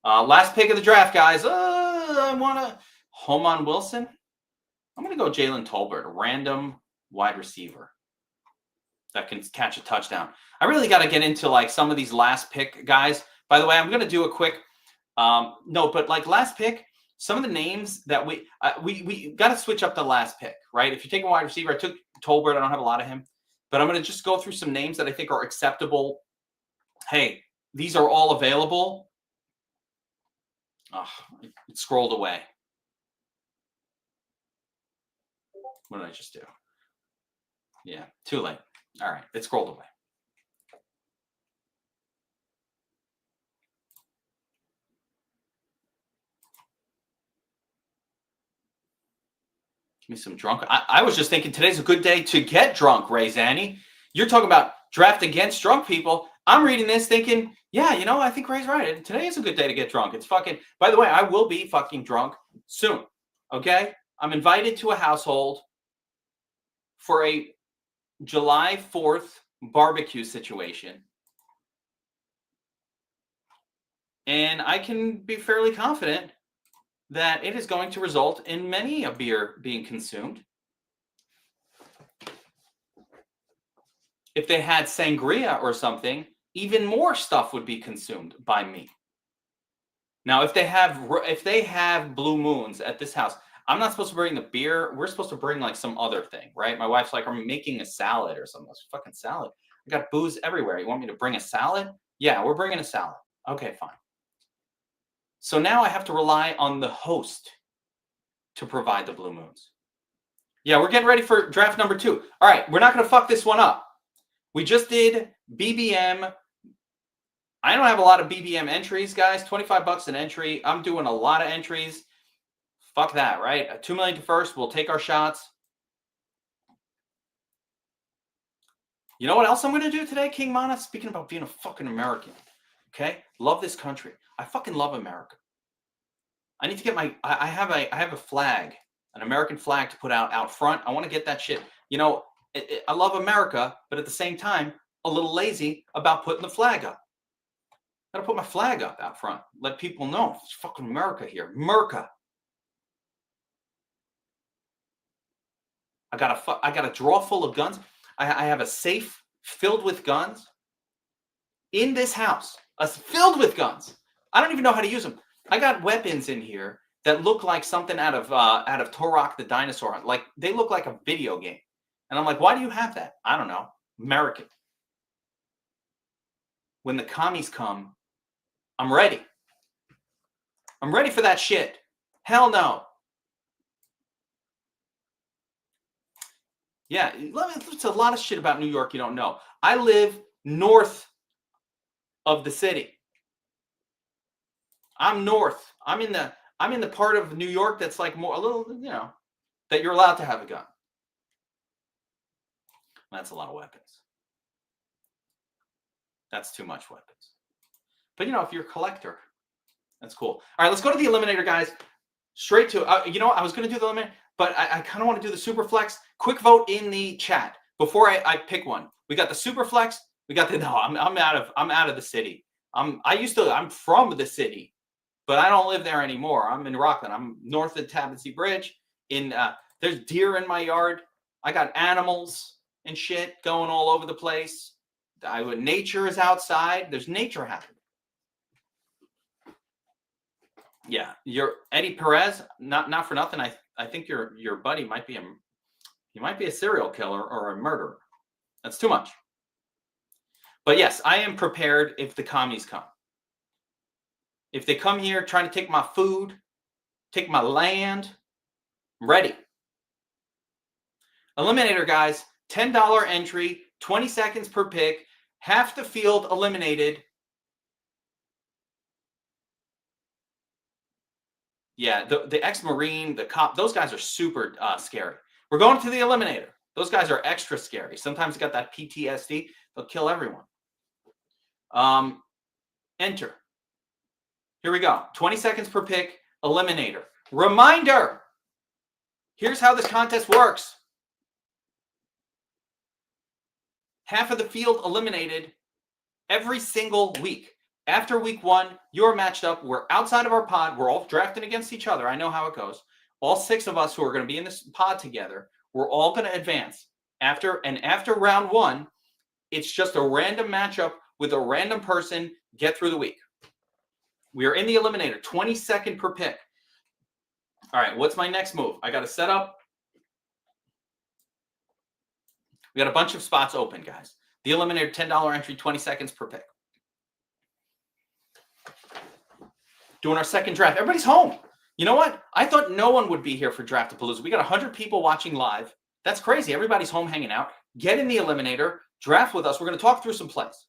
Last pick of the draft, guys. I want to home on Wilson. I'm going to go Jalen Tolbert, a random wide receiver that can catch a touchdown. I really got to get into like some of these last pick guys. By the way, I'm going to do a quick but like last pick, some of the names that we got to switch up the last pick, right? If you're taking a wide receiver, I took Tolbert. I don't have a lot of him, but I'm going to just go through some names that I think are acceptable. Hey, these are all available. Oh, it scrolled away. What did I just do? Yeah, too late. All right, it scrolled away. Give me some drunk. I was just thinking today's a good day to get drunk, Ray Zanny. You're talking about draft against drunk people. I'm reading this thinking, yeah, I think Ray's right. Today is a good day to get drunk. It's fucking, by the way, I will be fucking drunk soon. Okay? I'm invited to a household for a July 4th barbecue situation. And I can be fairly confident that it is going to result in many a beer being consumed. If they had sangria or something, even more stuff would be consumed by me. Now, if they have blue moons at this house, I'm not supposed to bring the beer. We're supposed to bring like some other thing, right? My wife's like, I'm making a salad or something. It's fucking salad. I got booze everywhere. You want me to bring a salad? Yeah, we're bringing a salad. Okay, fine. So now I have to rely on the host to provide the blue moons. Yeah, we're getting ready for draft number 2. All right, we're not going to fuck this one up. We just did BBM. I don't have a lot of BBM entries, guys. $25 an entry. I'm doing a lot of entries. Fuck that, right? 2 million to first. We'll take our shots. You know what else I'm going to do today, King Mana? Speaking about being a fucking American. Okay? Love this country. I fucking love America. I need to get I have a flag, an American flag to put out front. I want to get that shit. I love America, but at the same time, a little lazy about putting the flag up. Got to put my flag up out front. Let people know it's fucking America here. America. I got a drawer full of guns. I have a safe filled with guns in this house. Filled with guns. I don't even know how to use them. I got weapons in here that look like something out of Turok the dinosaur. Like they look like a video game. And I'm like, why do you have that? I don't know. American. When the commies come, I'm ready. I'm ready for that shit. Hell no. Yeah, there's a lot of shit about New York you don't know. I live north of the city. I'm north. I'm in the part of New York that's like more a little, that you're allowed to have a gun. That's a lot of weapons. That's too much weapons. But if you're a collector, that's cool. All right, let's go to the Eliminator, guys. Straight to I was going to do the Eliminator, but I kind of want to do the Super Flex. Quick vote in the chat before I pick one. We got the Super Flex. We got I'm out of the city. I'm from the city, but I don't live there anymore. I'm in Rockland. I'm north of Tabansy Bridge. There's deer in my yard. I got animals and shit going all over the place. Nature is outside. There's nature happening. Yeah, you're Eddie Perez. Not for nothing. I think your buddy might be a serial killer or a murderer. That's too much. But yes, I am prepared if the commies come. If they come here trying to take my food, take my land, I'm ready. Eliminator, guys, $10 entry, 20 seconds per pick, half the field eliminated. Yeah, the ex-Marine, the cop, those guys are super scary. We're going to the Eliminator. Those guys are extra scary. Sometimes they got that PTSD. They'll kill everyone. Enter. Here we go. 20 seconds per pick, Eliminator. Reminder, here's how this contest works. Half of the field eliminated every single week. After week 1, you're matched up. We're outside of our pod. We're all drafting against each other. I know how it goes. All 6 of us who are going to be in this pod together, we're all going to advance. After round 1, it's just a random matchup with a random person. Get through the week. We are in the Eliminator, 20 second per pick. All right, what's my next move? I got to set up. We got a bunch of spots open, guys. The Eliminator, $10 entry, 20 seconds per pick. Doing our second draft. Everybody's home. You know what? I thought no one would be here for Draft-a-Palooza. We got 100 people watching live. That's crazy. Everybody's home hanging out. Get in the Eliminator. Draft with us. We're going to talk through some plays.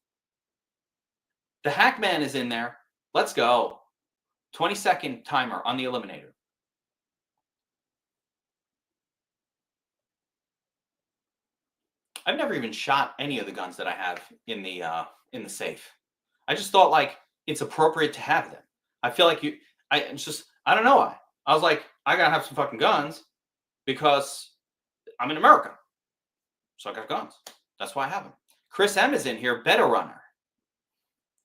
The Hackman is in there. Let's go. 20-second timer on the Eliminator. I've never even shot any of the guns that I have in the safe. I just thought like it's appropriate to have them. I feel like I don't know why. I was like, I gotta have some fucking guns because I'm in America. So I got guns. That's why I have them. Chris M is in here, better runner.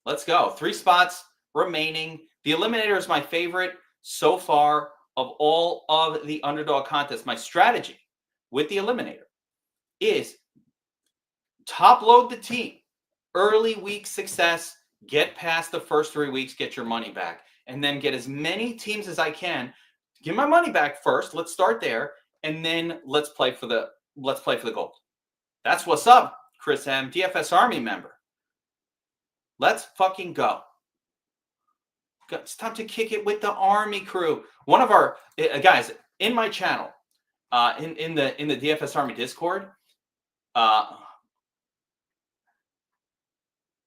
Let's go. 3 spots remaining. The Eliminator is my favorite so far of all of the underdog contests. My strategy with the Eliminator is top load the team. Early week success. Get past the first 3 weeks, get your money back, and then get as many teams as I can. Get my money back first. Let's start there, and then let's play for the gold. That's what's up, Chris M, DFS Army member. Let's fucking go. It's time to kick it with the Army crew. One of our guys in my channel, in the DFS Army Discord,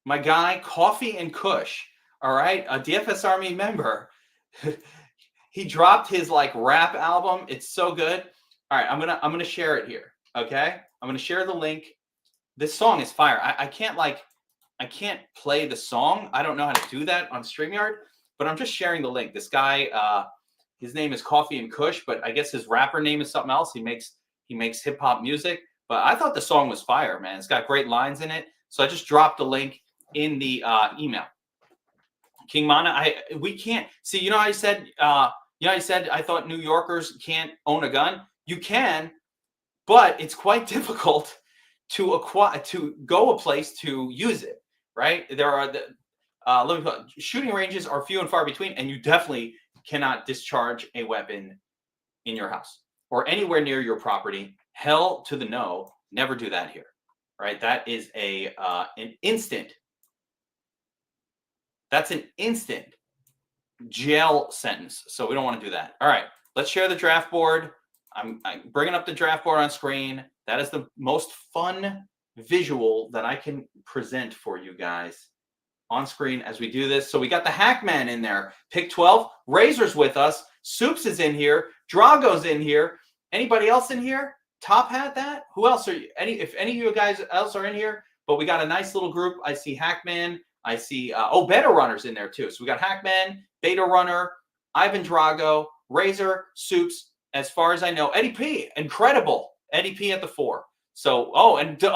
my guy, Coffee and Kush, all right, a DFS Army member, he dropped his like rap album. It's so good. All right, I'm gonna share it here. Okay, I'm gonna share the link. This song is fire. I can't play the song. I don't know how to do that on StreamYard, but I'm just sharing the link. This guy, his name is Coffee and Kush, but I guess his rapper name is something else. He makes hip hop music, but I thought the song was fire, man. It's got great lines in it. So I just dropped the link in the email. King Mana, we can't see. You know how I said I thought New Yorkers can't own a gun. You can, but it's quite difficult to go a place to use it. Right? There are shooting ranges are few and far between, and you definitely cannot discharge a weapon in your house or anywhere near your property. Hell to the no. Never do that here. Right? That is an instant. That's an instant jail sentence. So we don't want to do that. All right, let's share the draft board. I'm bringing up the draft board on screen. That is the most fun visual that I can present for you guys on screen as we do this. So we got the Hackman in there. Pick 12. Razor's with us. Soups is in here. Drago's in here. Anybody else in here? Top Hat that? Who else are you? If any of you guys else are in here, but we got a nice little group. I see Hackman. I see, Beta Runner's in there too. So we got Hackman, Beta Runner, Ivan Drago, Razor, Soups. As far as I know, Eddie P, incredible. Eddie P at the 4. So, and D.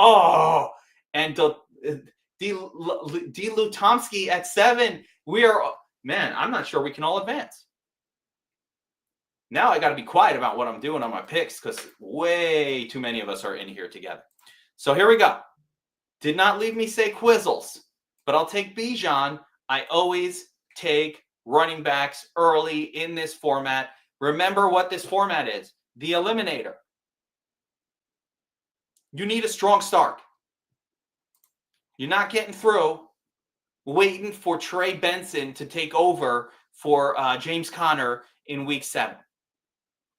Lutomsky at 7. We are, man, I'm not sure we can all advance. Now I got to be quiet about what I'm doing on my picks because way too many of us are in here together. So here we go. Did not leave me say Quizzles, but I'll take Bijan. I always take running backs early in this format. Remember what this format is. The Eliminator. You need a strong start. You're not getting through waiting for Trey Benson to take over for James Conner in week 7.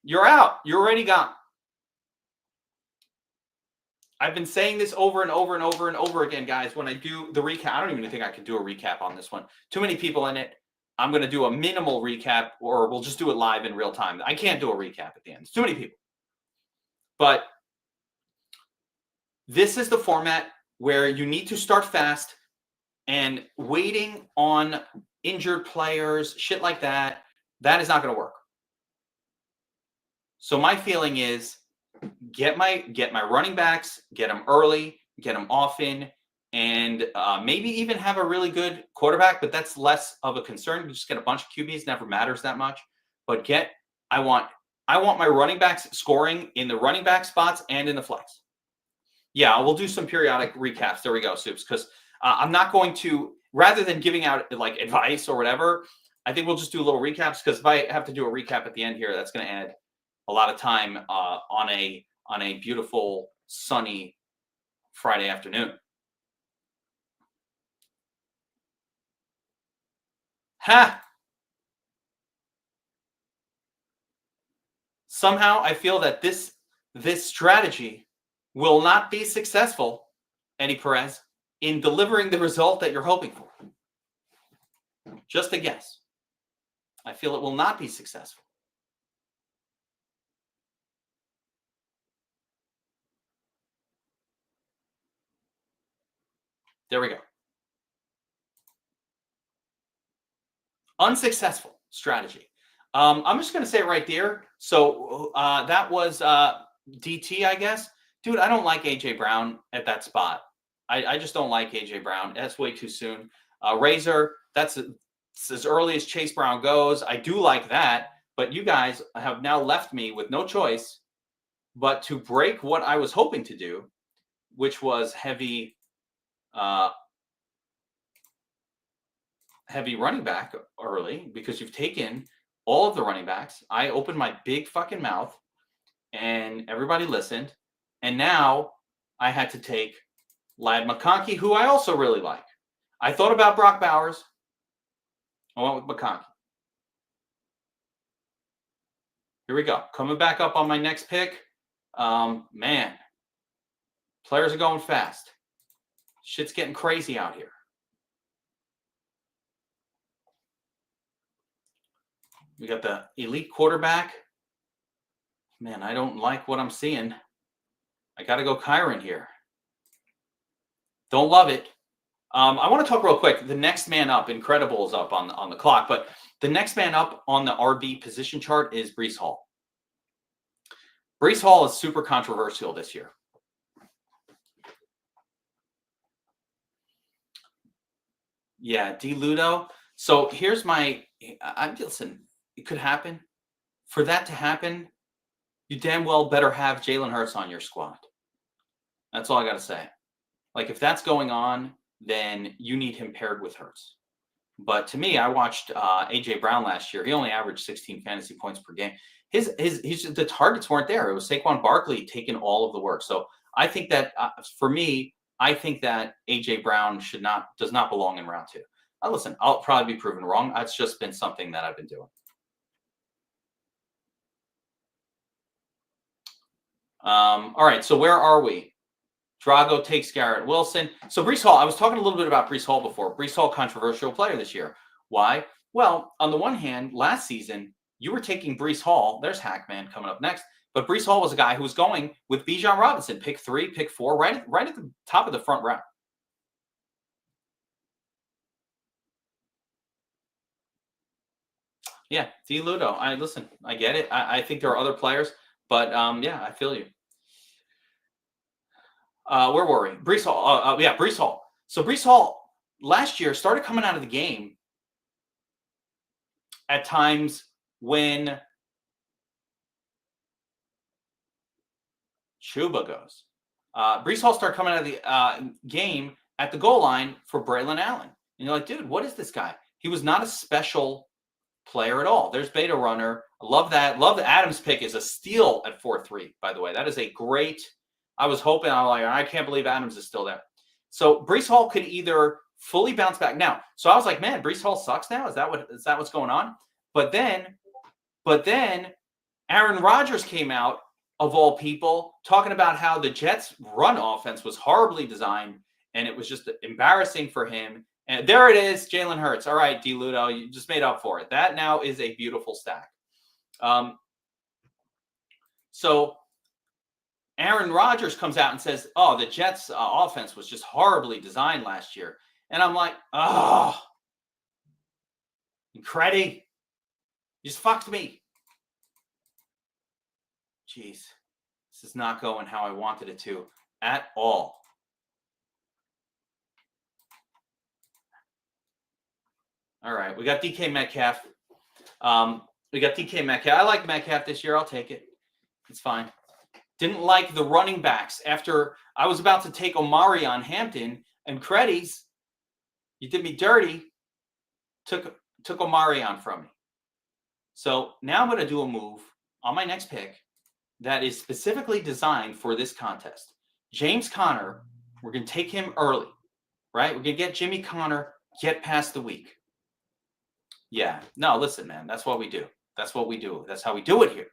You're out. You're already gone. I've been saying this over and over and over and over again, guys, when I do the recap. I don't even think I can do a recap on this one. Too many people in it. I'm going to do a minimal recap, or we'll just do it live in real time. I can't do a recap at the end. It's too many people. But this is the format where you need to start fast, and waiting on injured players, shit like that, that is not going to work. So my feeling is get my running backs, get them early, get them often, and maybe even have a really good quarterback, but that's less of a concern. You just get a bunch of QBs, never matters that much. But I want my running backs scoring in the running back spots and in the flex. Yeah, we'll do some periodic recaps. There we go, Soups, because I'm not going to, rather than giving out like advice or whatever, I think we'll just do little recaps, because if I have to do a recap at the end here, that's going to add a lot of time on a beautiful sunny Friday afternoon. Ha! Somehow I feel that this strategy will not be successful, Eddie Perez, in delivering the result that you're hoping for. Just a guess. I feel it will not be successful. There we go. Unsuccessful strategy. I'm just going to say it right there. So that was DT, I guess. Dude, I don't like A.J. Brown at that spot. I just don't like A.J. Brown. That's way too soon. Razor, that's as early as Chase Brown goes. I do like that. But you guys have now left me with no choice but to break what I was hoping to do, which was heavy running back early, because you've taken all of the running backs. I opened my big fucking mouth and everybody listened. And now I had to take Ladd McConkey, who I also really like. I thought about Brock Bowers. I went with McConkey. Here we go. Coming back up on my next pick. Man, players are going fast. Shit's getting crazy out here. We got the elite quarterback. Man, I don't like what I'm seeing. I got to go Kyron here. Don't love it. I want to talk real quick. The next man up, Incredible, is up on the clock, but the next man up on the RB position chart is Breece Hall. Breece Hall is super controversial this year. Yeah, D. Ludo. So here's my. Listen. It could happen. For that to happen, you damn well better have Jalen Hurts on your squad. That's all I got to say. Like, if that's going on, then you need him paired with Hurts. But to me, I watched A.J. Brown last year. He only averaged 16 fantasy points per game. The targets weren't there. It was Saquon Barkley taking all of the work. So I think that, for me, I think that A.J. Brown does not belong in round 2. Listen, I'll probably be proven wrong. That's just been something that I've been doing. All right, so where are we? Drago takes Garrett Wilson. So Breece Hall, I was talking a little bit about Breece Hall before. Breece Hall, controversial player this year. Why? Well, on the one hand, last season, you were taking Breece Hall. There's Hackman coming up next. But Breece Hall was a guy who was going with Bijan Robinson, pick 3, pick 4, right at the top of the front row. Yeah, D. Ludo. I get it. I think there are other players, but yeah, I feel you. Where were we? Breece Hall. Breece Hall. So Breece Hall last year started coming out of the game at times when Chuba goes. Breece Hall started coming out of the game at the goal line for Braylon Allen. And you're like, dude, what is this guy? He was not a special player at all. There's Beta Runner. I love that. Love the Adams pick is a steal at 4-3, by the way. That is a great. I was hoping, I'm like, I can't believe Adams is still there. So Breece Hall could either fully bounce back now. So I was like, man, Breece Hall sucks now. Is that what's going on? But then Aaron Rodgers came out, of all people, talking about how the Jets' run offense was horribly designed and it was just embarrassing for him. And there it is, Jalen Hurts. All right, D. Ludo, you just made up for it. That now is a beautiful stack. So Aaron Rodgers comes out and says, oh, the Jets' offense was just horribly designed last year. And I'm like, oh, Creddy, you just fucked me. Jeez, this is not going how I wanted it to at all. All right, we got DK Metcalf. I like Metcalf this year. I'll take it. It's fine. Didn't like the running backs after I was about to take Omari on Hampton and Creddy's. You did me dirty. Took Omari on from me. So now I'm going to do a move on my next pick that is specifically designed for this contest. James Conner, we're going to take him early, right? We're going to get Jimmy Conner, get past the week. Yeah. No, listen, man. That's what we do. That's what we do. That's how we do it here.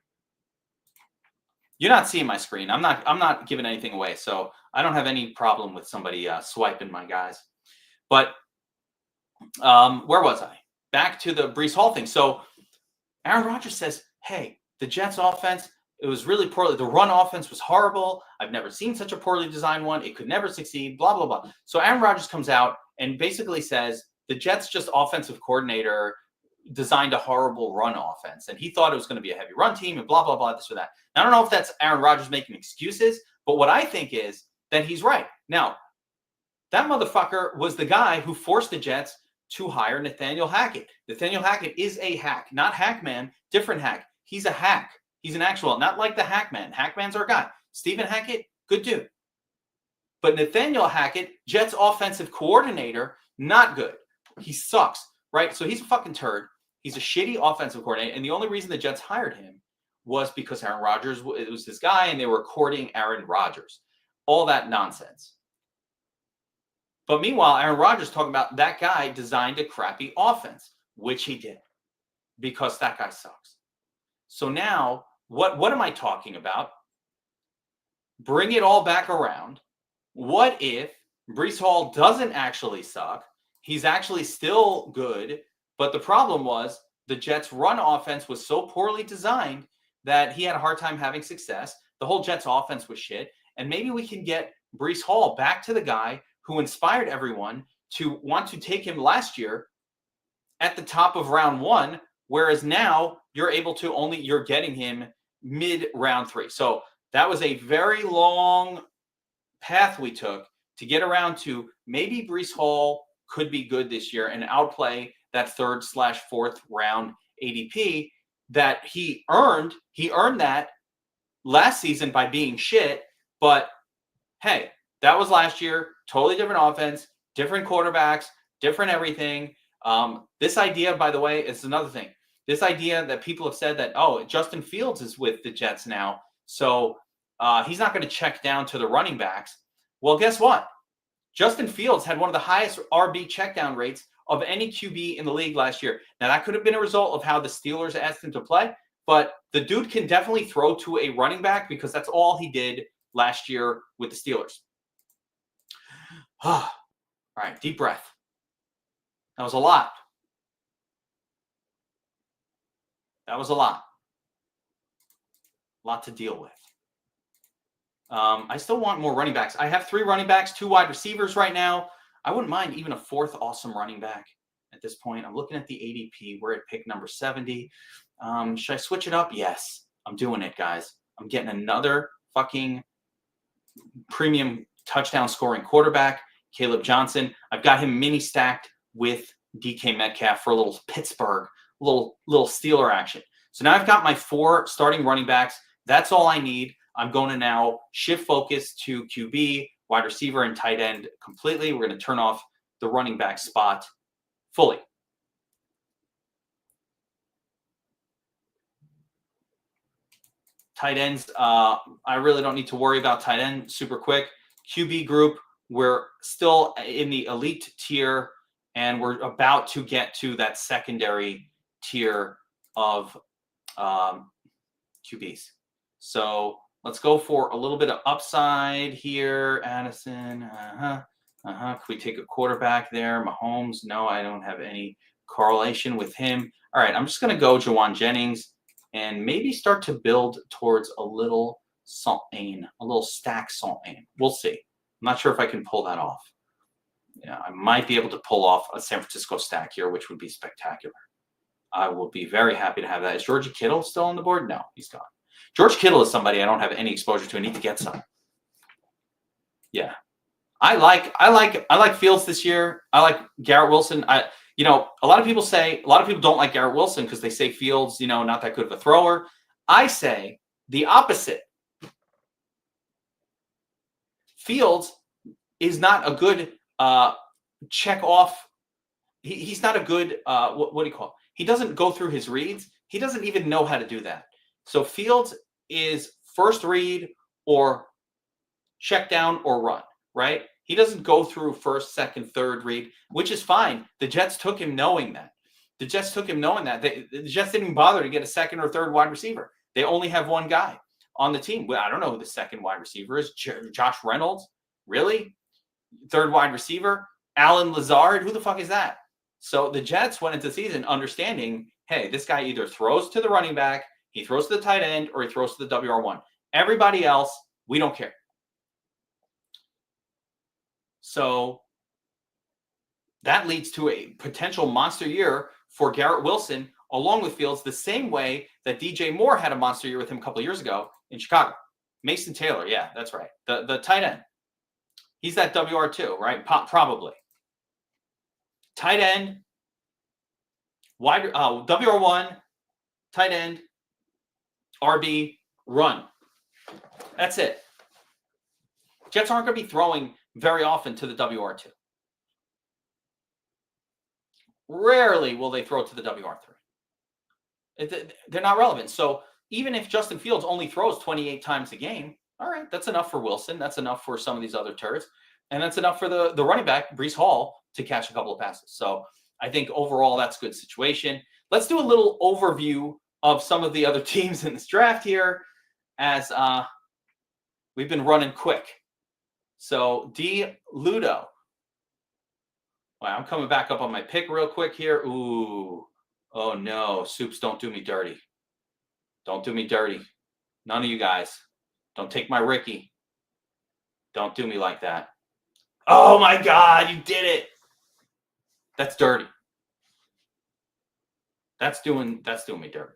You're not seeing my screen. I'm not giving anything away, so I don't have any problem with somebody swiping my guys. But where was I? Back to the Breece Hall thing. So Aaron Rodgers says, hey, the Jets offense, it was really poorly. The run offense was horrible. I've never seen such a poorly designed one. It could never succeed, blah, blah, blah. So Aaron Rodgers comes out and basically says the Jets' just offensive coordinator designed a horrible run offense. And he thought it was going to be a heavy run team and blah, blah, blah, this or that. Now, I don't know if that's Aaron Rodgers making excuses, but what I think is that he's right. Now, that motherfucker was the guy who forced the Jets to hire Nathaniel Hackett. Nathaniel Hackett is a hack, not Hackman, different hack. He's a hack. He's an actual, not like the Hackman. Hackman's our guy. Stephen Hackett, good dude. But Nathaniel Hackett, Jets offensive coordinator, not good. He sucks, right? So he's a fucking turd. He's a shitty offensive coordinator. And the only reason the Jets hired him was because Aaron Rodgers, it was this guy and they were courting Aaron Rodgers. All that nonsense. But meanwhile, Aaron Rodgers talking about that guy designed a crappy offense, which he did because that guy sucks. So now, what am I talking about? Bring it all back around. What if Breece Hall doesn't actually suck? He's actually still good, but the problem was the Jets' run offense was so poorly designed that he had a hard time having success. The whole Jets' offense was shit. And maybe we can get Breece Hall back to the guy who inspired everyone to want to take him last year at the top of round 1, whereas now you're getting him mid round 3. So that was a very long path we took to get around to maybe Breece Hall could be good this year and outplay that 3rd/4th round ADP that he earned. He earned that last season by being shit, but hey, that was last year. Totally different offense, different quarterbacks, different everything. This idea, by the way, is another thing. This idea that people have said that, oh, Justin Fields is with the Jets now, so he's not going to check down to the running backs. Well, guess what? Justin Fields had one of the highest RB checkdown rates of any QB in the league last year. Now, that could have been a result of how the Steelers asked him to play, but the dude can definitely throw to a running back because that's all he did last year with the Steelers. All right, deep breath. That was a lot. That was a lot. A lot to deal with. I still want more running backs. I have 3 running backs, 2 wide receivers right now. I wouldn't mind even a 4th awesome running back at this point. I'm looking at the ADP. We're at pick number 70. Should I switch it up? Yes, I'm doing it, guys. I'm getting another fucking premium touchdown scoring quarterback, Caleb Johnson. I've got him mini stacked with DK Metcalf for a little Pittsburgh, little Steeler action. So now I've got my 4 starting running backs. That's all I need. I'm going to now shift focus to QB, wide receiver, and tight end completely. We're going to turn off the running back spot fully. Tight ends, I really don't need to worry about tight end super quick. QB group, we're still in the elite tier, and we're about to get to that secondary tier of QBs. So let's go for a little bit of upside here. Addison, Can we take a quarterback there? Mahomes, no, I don't have any correlation with him. All right, I'm just going to go Jawan Jennings and maybe start to build towards a little Saltaine, a little stack Saltaine. We'll see. I'm not sure if I can pull that off. Yeah, I might be able to pull off a San Francisco stack here, which would be spectacular. I will be very happy to have that. Is George Kittle still on the board? No, he's gone. George Kittle is somebody I don't have any exposure to. I need to get some. Yeah. I like Fields this year. I like Garrett Wilson. A lot of people don't like Garrett Wilson because they say Fields, not that good of a thrower. I say the opposite. Fields is not a good check off. He's not a good what do you call it? He doesn't go through his reads. He doesn't even know how to do that. So Fields is first read or check down or run, right? He doesn't go through first, second, third read, which is fine. The Jets took him knowing that. The Jets didn't even bother to get a second or third wide receiver. They only have one guy on the team. Well, I don't know who the second wide receiver is. Josh Reynolds? Really? Third wide receiver? Alan Lazard? Who the fuck is that? So the Jets went into the season understanding, hey, this guy either throws to the running back, he throws to the tight end, or he throws to the WR1. Everybody else, we don't care. So that leads to a potential monster year for Garrett Wilson, along with Fields, the same way that DJ Moore had a monster year with him a couple of years ago in Chicago. Mason Taylor, yeah, that's right. The tight end. He's that WR2, right? Probably. Tight end, WR1, tight end, RB, run. That's it. Jets aren't going to be throwing very often to the WR2. Rarely will they throw to the WR3. They're not relevant. So even if Justin Fields only throws 28 times a game, all right, that's enough for Wilson. That's enough for some of these other turds. And that's enough for the running back, Breece Hall, to catch a couple of passes. So I think overall that's a good situation. Let's do a little overview of some of the other teams in this draft here as we've been running quick. So D. Ludo. Wow, I'm coming back up on my pick real quick here. Ooh. Oh, no. Soups, don't do me dirty. Don't do me dirty. None of you guys. Don't take my Ricky. Don't do me like that. Oh, my God. You did it. That's dirty. That's doing me dirty.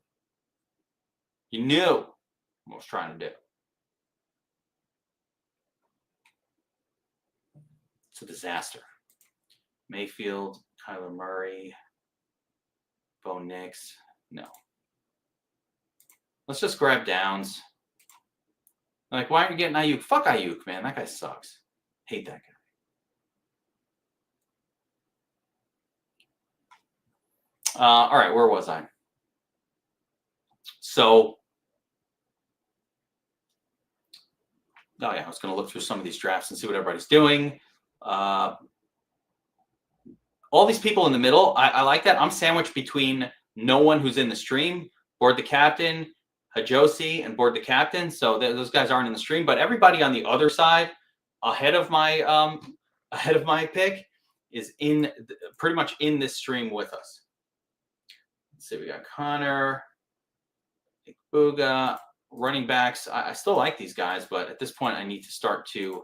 You knew what I was trying to do. It's a disaster. Mayfield, Kyler Murray, Bo Nix. No. Let's just grab Downs. Like, why aren't you getting Ayuk? Fuck Ayuk, man. That guy sucks. Hate that guy. All right, where was I? So, oh yeah, I was going to look through some of these drafts and see what everybody's doing. All these people in the middle, I like that. I'm sandwiched between no one who's in the stream, Board the Captain, Hajosi, and Board the Captain. So those guys aren't in the stream, but everybody on the other side, ahead of my pick, is pretty much in this stream with us. Let's see, we got Connor, Booga, running backs. I still like these guys, but at this point, I need to start to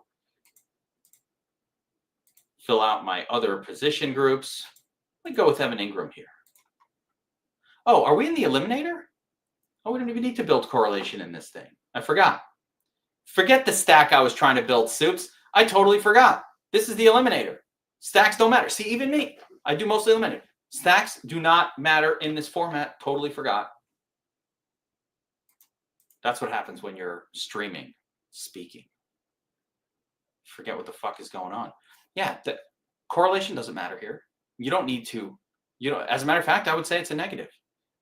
fill out my other position groups. Let me go with Evan Ingram here. Oh, are we in the Eliminator? Oh, we don't even need to build correlation in this thing. I forgot. Forget the stack I was trying to build, Soups. I totally forgot. This is the Eliminator. Stacks don't matter. See, even me, I do mostly Eliminator. Stacks do not matter in this format. Totally forgot. That's what happens when you're speaking. Forget what the fuck is going on. Yeah, the correlation doesn't matter here. You don't need to, as a matter of fact, I would say it's a negative.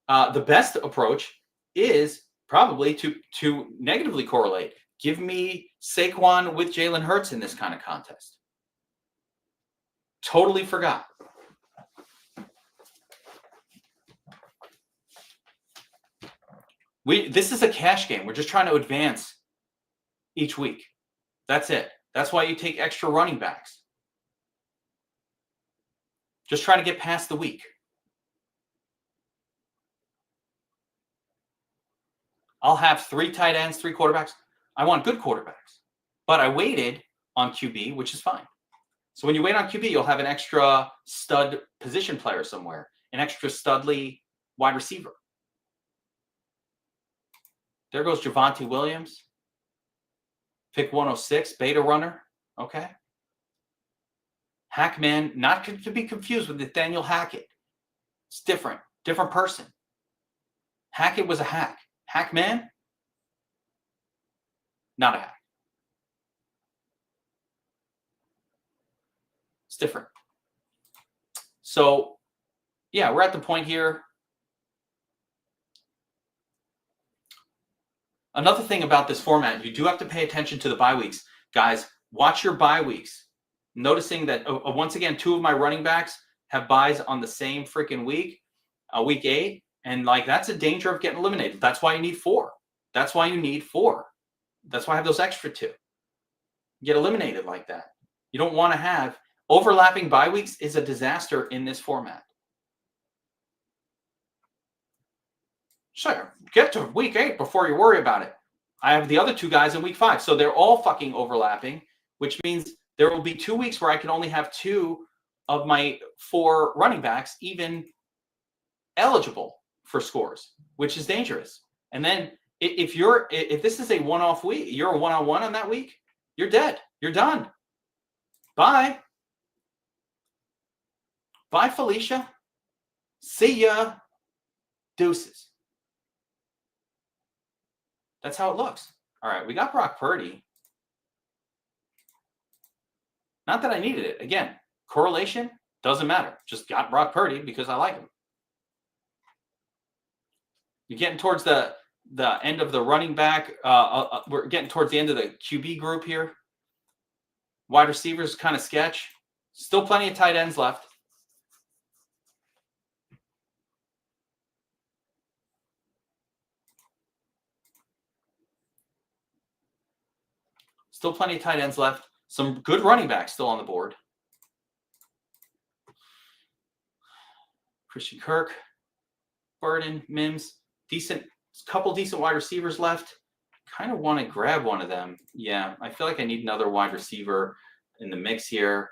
The best approach is probably to negatively correlate. Give me Saquon with Jalen Hurts in this kind of contest. Totally forgot. This is a cash game. We're just trying to advance each week. That's it. That's why you take extra running backs. Just trying to get past the week. I'll have 3 tight ends, 3 quarterbacks. I want good quarterbacks. But I waited on QB, which is fine. So when you wait on QB, you'll have an extra stud position player somewhere, an extra studly wide receiver. There goes Javonte Williams. Pick 106, beta runner. Okay. Hackman, not to be confused with Nathaniel Hackett. It's different. Different person. Hackett was a hack. Hackman, not a hack. It's different. So, yeah, we're at the point here. Another thing about this format, you do have to pay attention to the bye weeks. Guys, watch your bye weeks. Noticing that, once again, 2 of my running backs have buys on the same freaking week, week 8. And, that's a danger of getting eliminated. That's why you need 4. That's why you need 4. That's why I have those extra 2. Get eliminated like that. You don't want to have overlapping bye weeks is a disaster in this format. Sure, get to week 8 before you worry about it. I have the other 2 guys in week 5. So they're all fucking overlapping, which means there will be 2 weeks where I can only have 2 of my 4 running backs even eligible for scores, which is dangerous. And then if this is a one-off week, you're a one-on-one on that week, you're dead. You're done. Bye. Bye, Felicia. See ya. Deuces. That's how it looks. All right, we got Brock Purdy. Not that I needed it. Again, correlation doesn't matter. Just got Brock Purdy because I like him. You're getting towards the end of the running back. We're getting towards the end of the QB group here. Wide receivers kind of sketch. Still plenty of tight ends left. Still plenty of tight ends left. Some good running backs still on the board. Christian Kirk, Burden, Mims, couple decent wide receivers left. Kind of want to grab one of them. Yeah, I feel like I need another wide receiver in the mix here.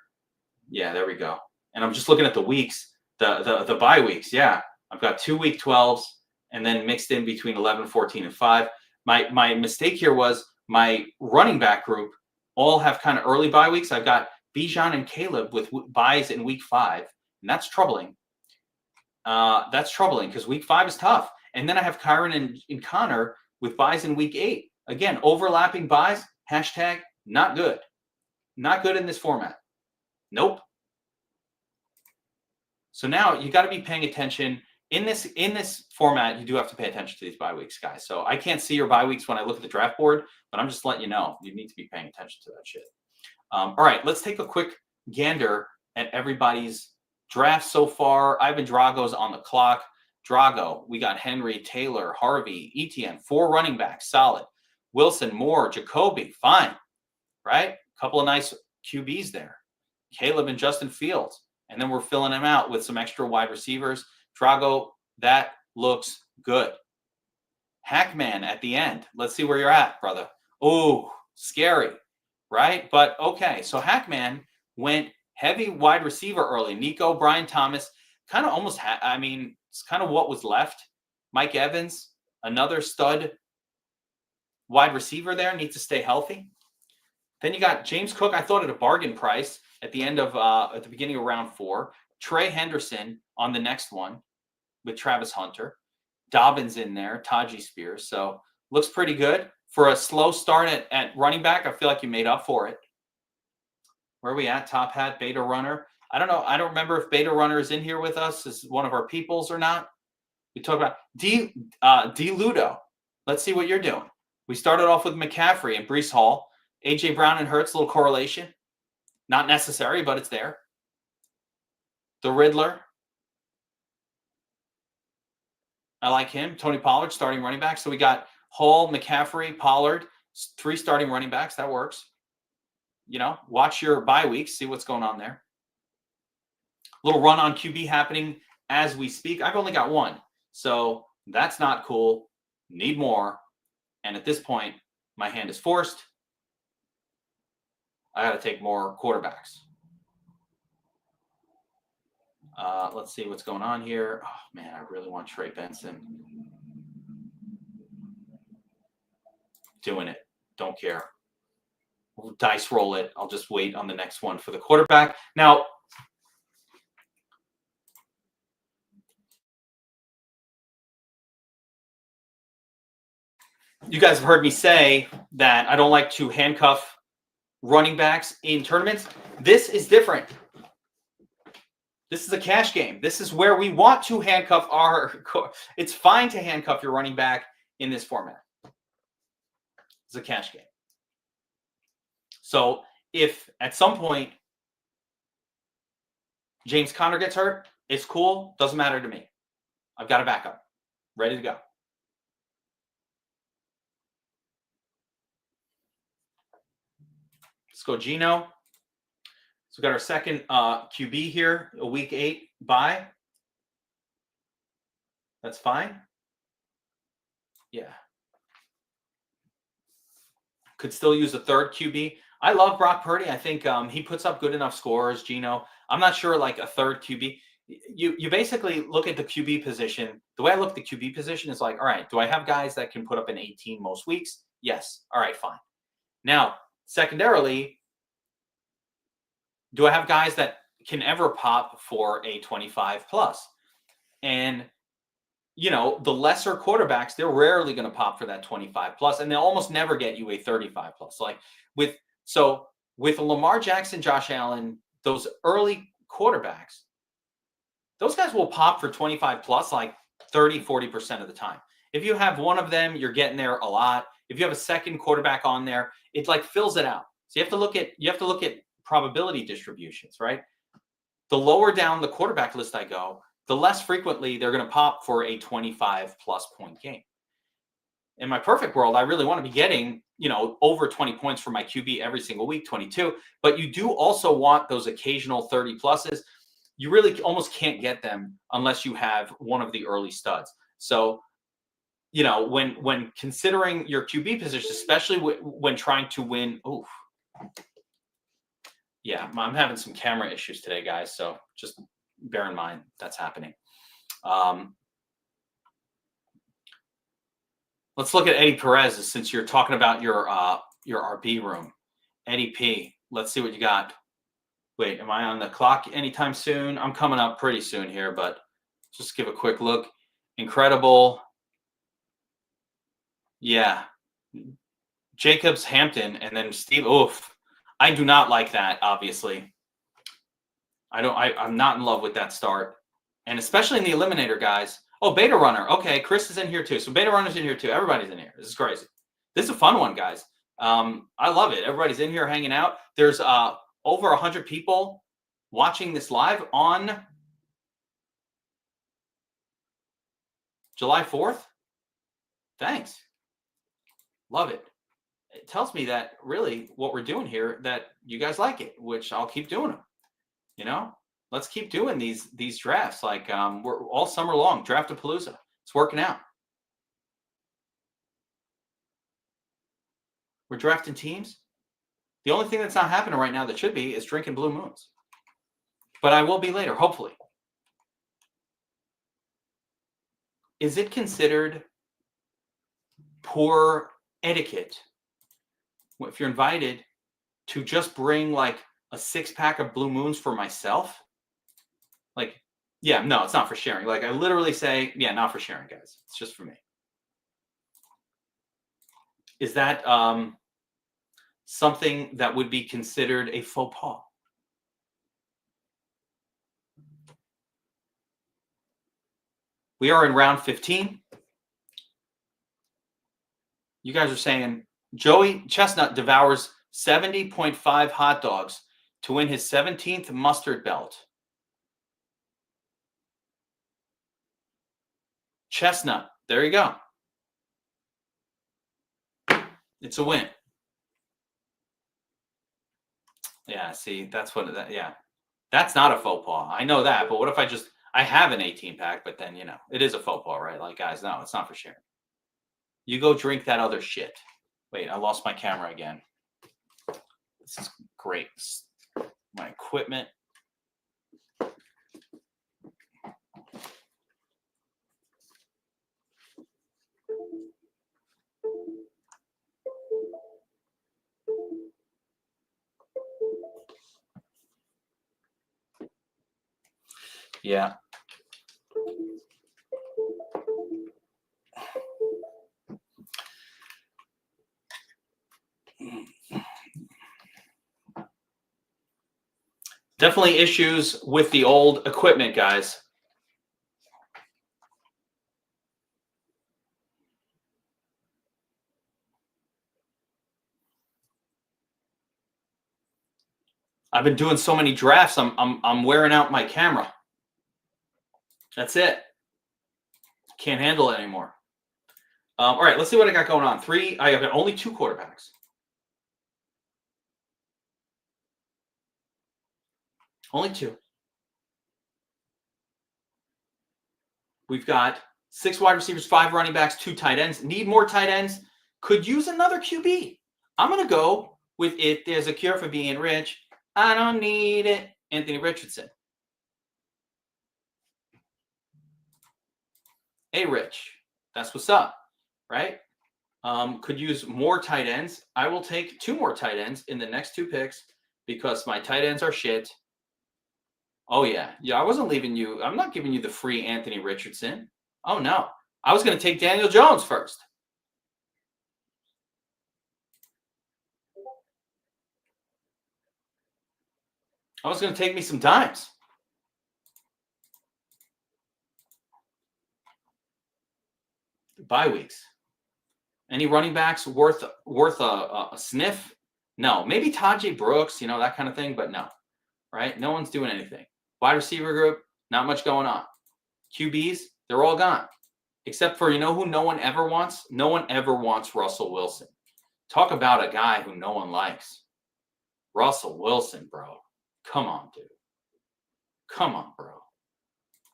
Yeah, there we go. And I'm just looking at the weeks, the bye weeks. Yeah, I've got 2 week 12s and then mixed in between 11, 14, and 5. My mistake here was my running back group all have kind of early bye weeks. I've got Bijan and Caleb with buys in week 5, and that's troubling. That's troubling because week 5 is tough. And then I have Kyron and Connor with buys in week 8. Again, overlapping buys, hashtag not good. Not good in this format. Nope. So now you got to be paying attention. In this format, you do have to pay attention to these bye weeks, guys. So I can't see your bye weeks when I look at the draft board, but I'm just letting you know. You need to be paying attention to that shit. All right, let's take a quick gander at everybody's draft so far. Ivan Drago's on the clock. Drago, we got Henry, Taylor, Harvey, Etienne, 4 running backs, solid. Wilson, Moore, Jacoby, fine, right? A couple of nice QBs there. Caleb and Justin Fields. And then we're filling them out with some extra wide receivers. Drago, that looks good. Hackman at the end. Let's see where you're at, brother. Oh, scary, right? But okay, so Hackman went heavy wide receiver early. Nico, Brian Thomas, kind of almost, it's kind of what was left. Mike Evans, another stud wide receiver there, needs to stay healthy. Then you got James Cook, I thought at a bargain price at the end of, at the beginning of round 4. Trey Henderson on the next one with Travis Hunter. Dobbins in there, Tajee Spears. So Looks pretty good. For a slow start at running back, I feel like you made up for it. Where are we at? Top Hat, Beta Runner. I don't know. I don't remember if Beta Runner is in here with us. Is one of our peoples or not? We talk about D Ludo. Let's see what you're doing. We started off with McCaffrey and Breece Hall. A.J. Brown and Hurts, a little correlation. Not necessary, but it's there. The Riddler. I like him. Tony Pollard, starting running back. So we got Hall, McCaffrey, Pollard, 3 starting running backs. That works. You know, watch your bye weeks, see what's going on there. Little run on QB happening as we speak. I've only got 1, so that's not cool. Need more. And at this point, my hand is forced. I got to take more quarterbacks. Let's see what's going on here. Oh, man, I really want Trey Benson. Doing it. Don't care. We'll dice roll it. I'll just wait on the next one for the quarterback. Now, you guys have heard me say that I don't like to handcuff running backs in tournaments. This is different. This is a cash game. This is where we want to handcuff our – it's fine to handcuff your running back in this format. It's a cash game. So if at some point James Conner gets hurt, it's cool. Doesn't matter to me. I've got a backup. Ready to go. Let's go Geno. So we got our second QB here, a week 8 bye. That's fine. Yeah. Could still use a third QB. I love Brock Purdy. I think he puts up good enough scores, Geno. I'm not sure like a third QB. You basically look at the QB position. The way I look at the QB position is like, all right, do I have guys that can put up an 18 most weeks? Yes. All right, fine. Now, secondarily, do I have guys that can ever pop for a 25 plus? And, you know, the lesser quarterbacks, they're rarely going to pop for that 25 plus, and they'll almost never get you a 35 plus. Like with Lamar Jackson, Josh Allen, those early quarterbacks, those guys will pop for 25 plus like 30, 40% of the time. If you have one of them, you're getting there a lot. If you have a second quarterback on there, it like fills it out. So you have to look at probability distributions, right? The lower down the quarterback list I go, the less frequently they're going to pop for a 25 plus point game. In my perfect world, I really want to be getting, you know, over 20 points for my QB every single week, 22. But you do also want those occasional 30 pluses. You really almost can't get them unless you have one of the early studs. So, you know, when considering your QB position, especially when trying to win, yeah, I'm having some camera issues today, guys. So just bear in mind that's happening. Let's look at Eddie Perez since you're talking about your RB room. Eddie P, let's see what you got. Wait, am I on the clock anytime soon? I'm coming up pretty soon here, but just give a quick look. Incredible. Yeah. Jacobs, Hampton, and then Steve. Oof. I do not like that, obviously. I'm not in love with that start. And especially in the Eliminator, guys. Oh, Beta Runner. Okay, Chris is in here too. So Beta Runner's in here too. Everybody's in here. This is crazy. This is a fun one, guys. I love it. Everybody's in here hanging out. There's over 100 people watching this live on July 4th. Thanks. Love it. It tells me that really what we're doing here, that you guys like it, which I'll keep doing them. You know, let's keep doing these drafts. Like we're all summer long, Draft-a-Palooza. It's working out. We're drafting teams. The only thing that's not happening right now that should be is drinking Blue Moons. But I will be later, hopefully. Is it considered poor etiquette if you're invited to just bring like a 6-pack of Blue Moons for myself? Like, yeah, no, it's not for sharing. Like I literally say, yeah, not for sharing, guys. It's just for me. Is that something that would be considered a faux pas? We are in round 15. You guys are saying Joey Chestnut devours 70.5 hot dogs to win his 17th mustard belt. Chestnut, there you go. It's a win. Yeah, see, that's what that, yeah. That's not a faux pas. I know that, but what if I have an 18 pack, but then, it is a faux pas, right? Like, guys, no, it's not for sharing. You go drink that other shit. Wait, I lost my camera again. This is great. My equipment. Yeah. Definitely issues with the old equipment, guys. I've been doing so many drafts. I'm wearing out my camera. That's it. Can't handle it anymore. All right, let's see what I got going on. I have only 2 quarterbacks. Only 2. We've got 6 wide receivers, 5 running backs, 2 tight ends. Need more tight ends. Could use another QB. I'm going to go with if there's a cure for being rich, I don't need it. Anthony Richardson. Hey, Rich. That's what's up, right? Could use more tight ends. I will take 2 more tight ends in the next 2 picks because my tight ends are shit. Oh, yeah. Yeah, I wasn't leaving you. I'm not giving you the free Anthony Richardson. Oh, no. I was going to take Daniel Jones first. I was going to take me some dimes. Bye weeks. Any running backs worth a sniff? No. Maybe Tajay Brooks, that kind of thing, but no. Right? No one's doing anything. Wide receiver group, not much going on. QBs, they're all gone. Except for, who no one ever wants? No one ever wants Russell Wilson. Talk about a guy who no one likes. Russell Wilson, bro. Come on, dude. Come on, bro.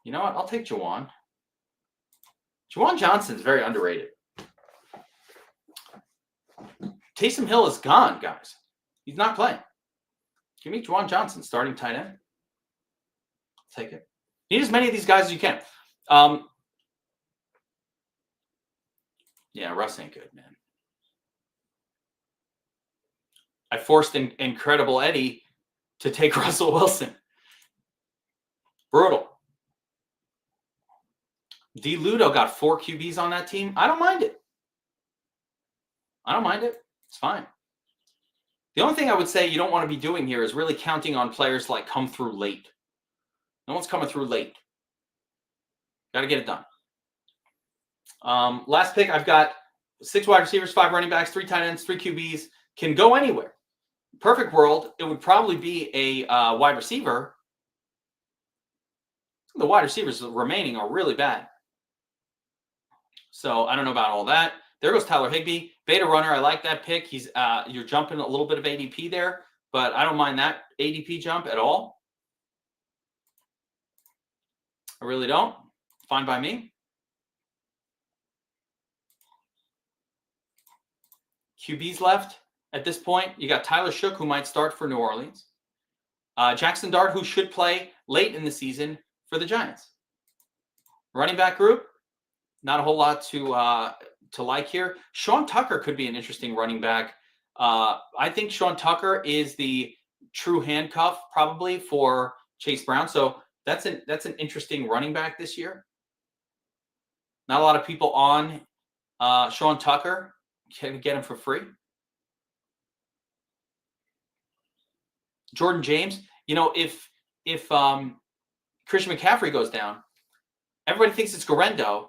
You know what? I'll take Juwan. Juwan Johnson's very underrated. Taysom Hill is gone, guys. He's not playing. Give me Juwan Johnson, starting tight end. Take it. Need as many of these guys as you can. Yeah, Russ ain't good, man. I forced Incredible Eddie to take Russell Wilson. Brutal. D. Ludo got 4 QBs on that team. I don't mind it. It's fine. The only thing I would say you don't want to be doing here is really counting on players like come through late. No one's coming through late. Got to get it done. Last pick, I've got 6 wide receivers, 5 running backs, 3 tight ends, 3 QBs. Can go anywhere. Perfect world, it would probably be a wide receiver. The wide receivers remaining are really bad. So I don't know about all that. There goes Tyler Higbee. Beta runner, I like that pick. He's you're jumping a little bit of ADP there, but I don't mind that ADP jump at all. I really don't. Fine by me. QBs left at this point. You got Tyler Shook, who might start for New Orleans. Jackson Dart, who should play late in the season for the Giants. Running back group, not a whole lot to like here. Sean Tucker could be an interesting running back. I think Sean Tucker is the true handcuff probably for Chase Brown. So that's an interesting running back this year. Not a lot of people on Sean Tucker. Can we get him for free? Jordan James. You know, if Christian McCaffrey goes down, everybody thinks it's Garendo.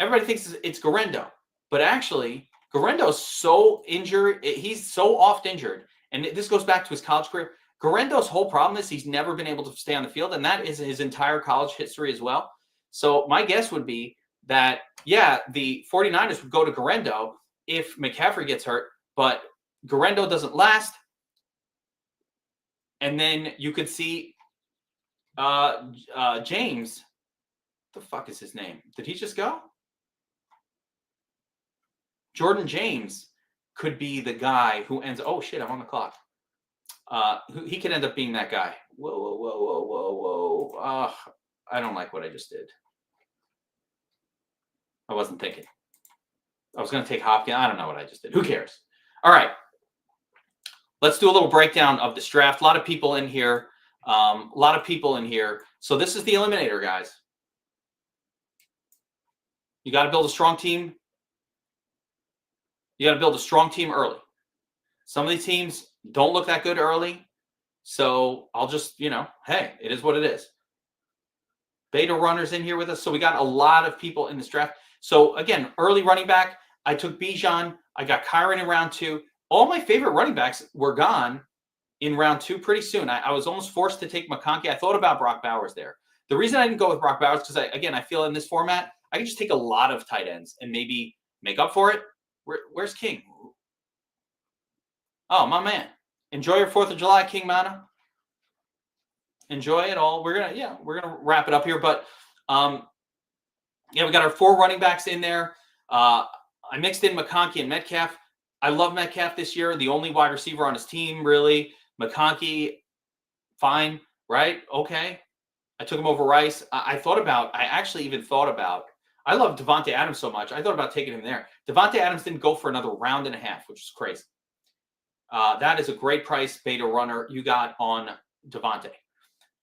Everybody thinks it's Garendo, but actually, Garendo's so injured. He's so oft injured, and this goes back to his college career. Garendo's whole problem is he's never been able to stay on the field, and that is his entire college history as well. So my guess would be that, yeah, the 49ers would go to Garendo if McCaffrey gets hurt, but Garendo doesn't last. And then you could see James. What the fuck is his name? Did he just go? Jordan James could be the guy who ends. Oh shit! I'm on the clock. He could end up being that guy. Whoa! I don't like what I just did. I wasn't thinking. I was going to take Hopkins. I don't know what I just did. Who cares? All right. Let's do a little breakdown of this draft. A lot of people in here. So this is the Eliminator, guys. You got to build a strong team. You got to build a strong team early. Some of these teams don't look that good early. So I'll just, hey, it is what it is. Beta runners in here with us. So we got a lot of people in this draft. So again, early running back, I took Bijan. I got Kyron in round 2. All my favorite running backs were gone in round 2 pretty soon. I was almost forced to take McConkey. I thought about Brock Bowers there. The reason I didn't go with Brock Bowers because I feel in this format, I can just take a lot of tight ends and maybe make up for it. Where's King? Oh, my man. Enjoy your 4th of July, King Mana. Enjoy it all. We're gonna wrap it up here. But we got our 4 running backs in there. I mixed in McConkey and Metcalf. I love Metcalf this year. The only wide receiver on his team, really. McConkey, fine, right? Okay. I took him over Rice. I actually even thought about. I love Devontae Adams so much. I thought about taking him there. Devontae Adams didn't go for another round and a half, which is crazy. That is a great price beta runner you got on Devontae.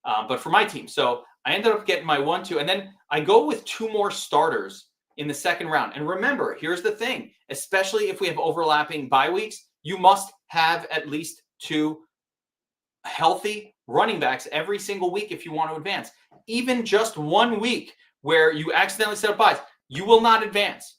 But for my team, so I ended up getting my 1, 2, and then I go with 2 more starters in the second round. And remember, here's the thing, especially if we have overlapping bye weeks, you must have at least 2 healthy running backs every single week if you want to advance. Even just 1 week where you accidentally set up buys, you will not advance.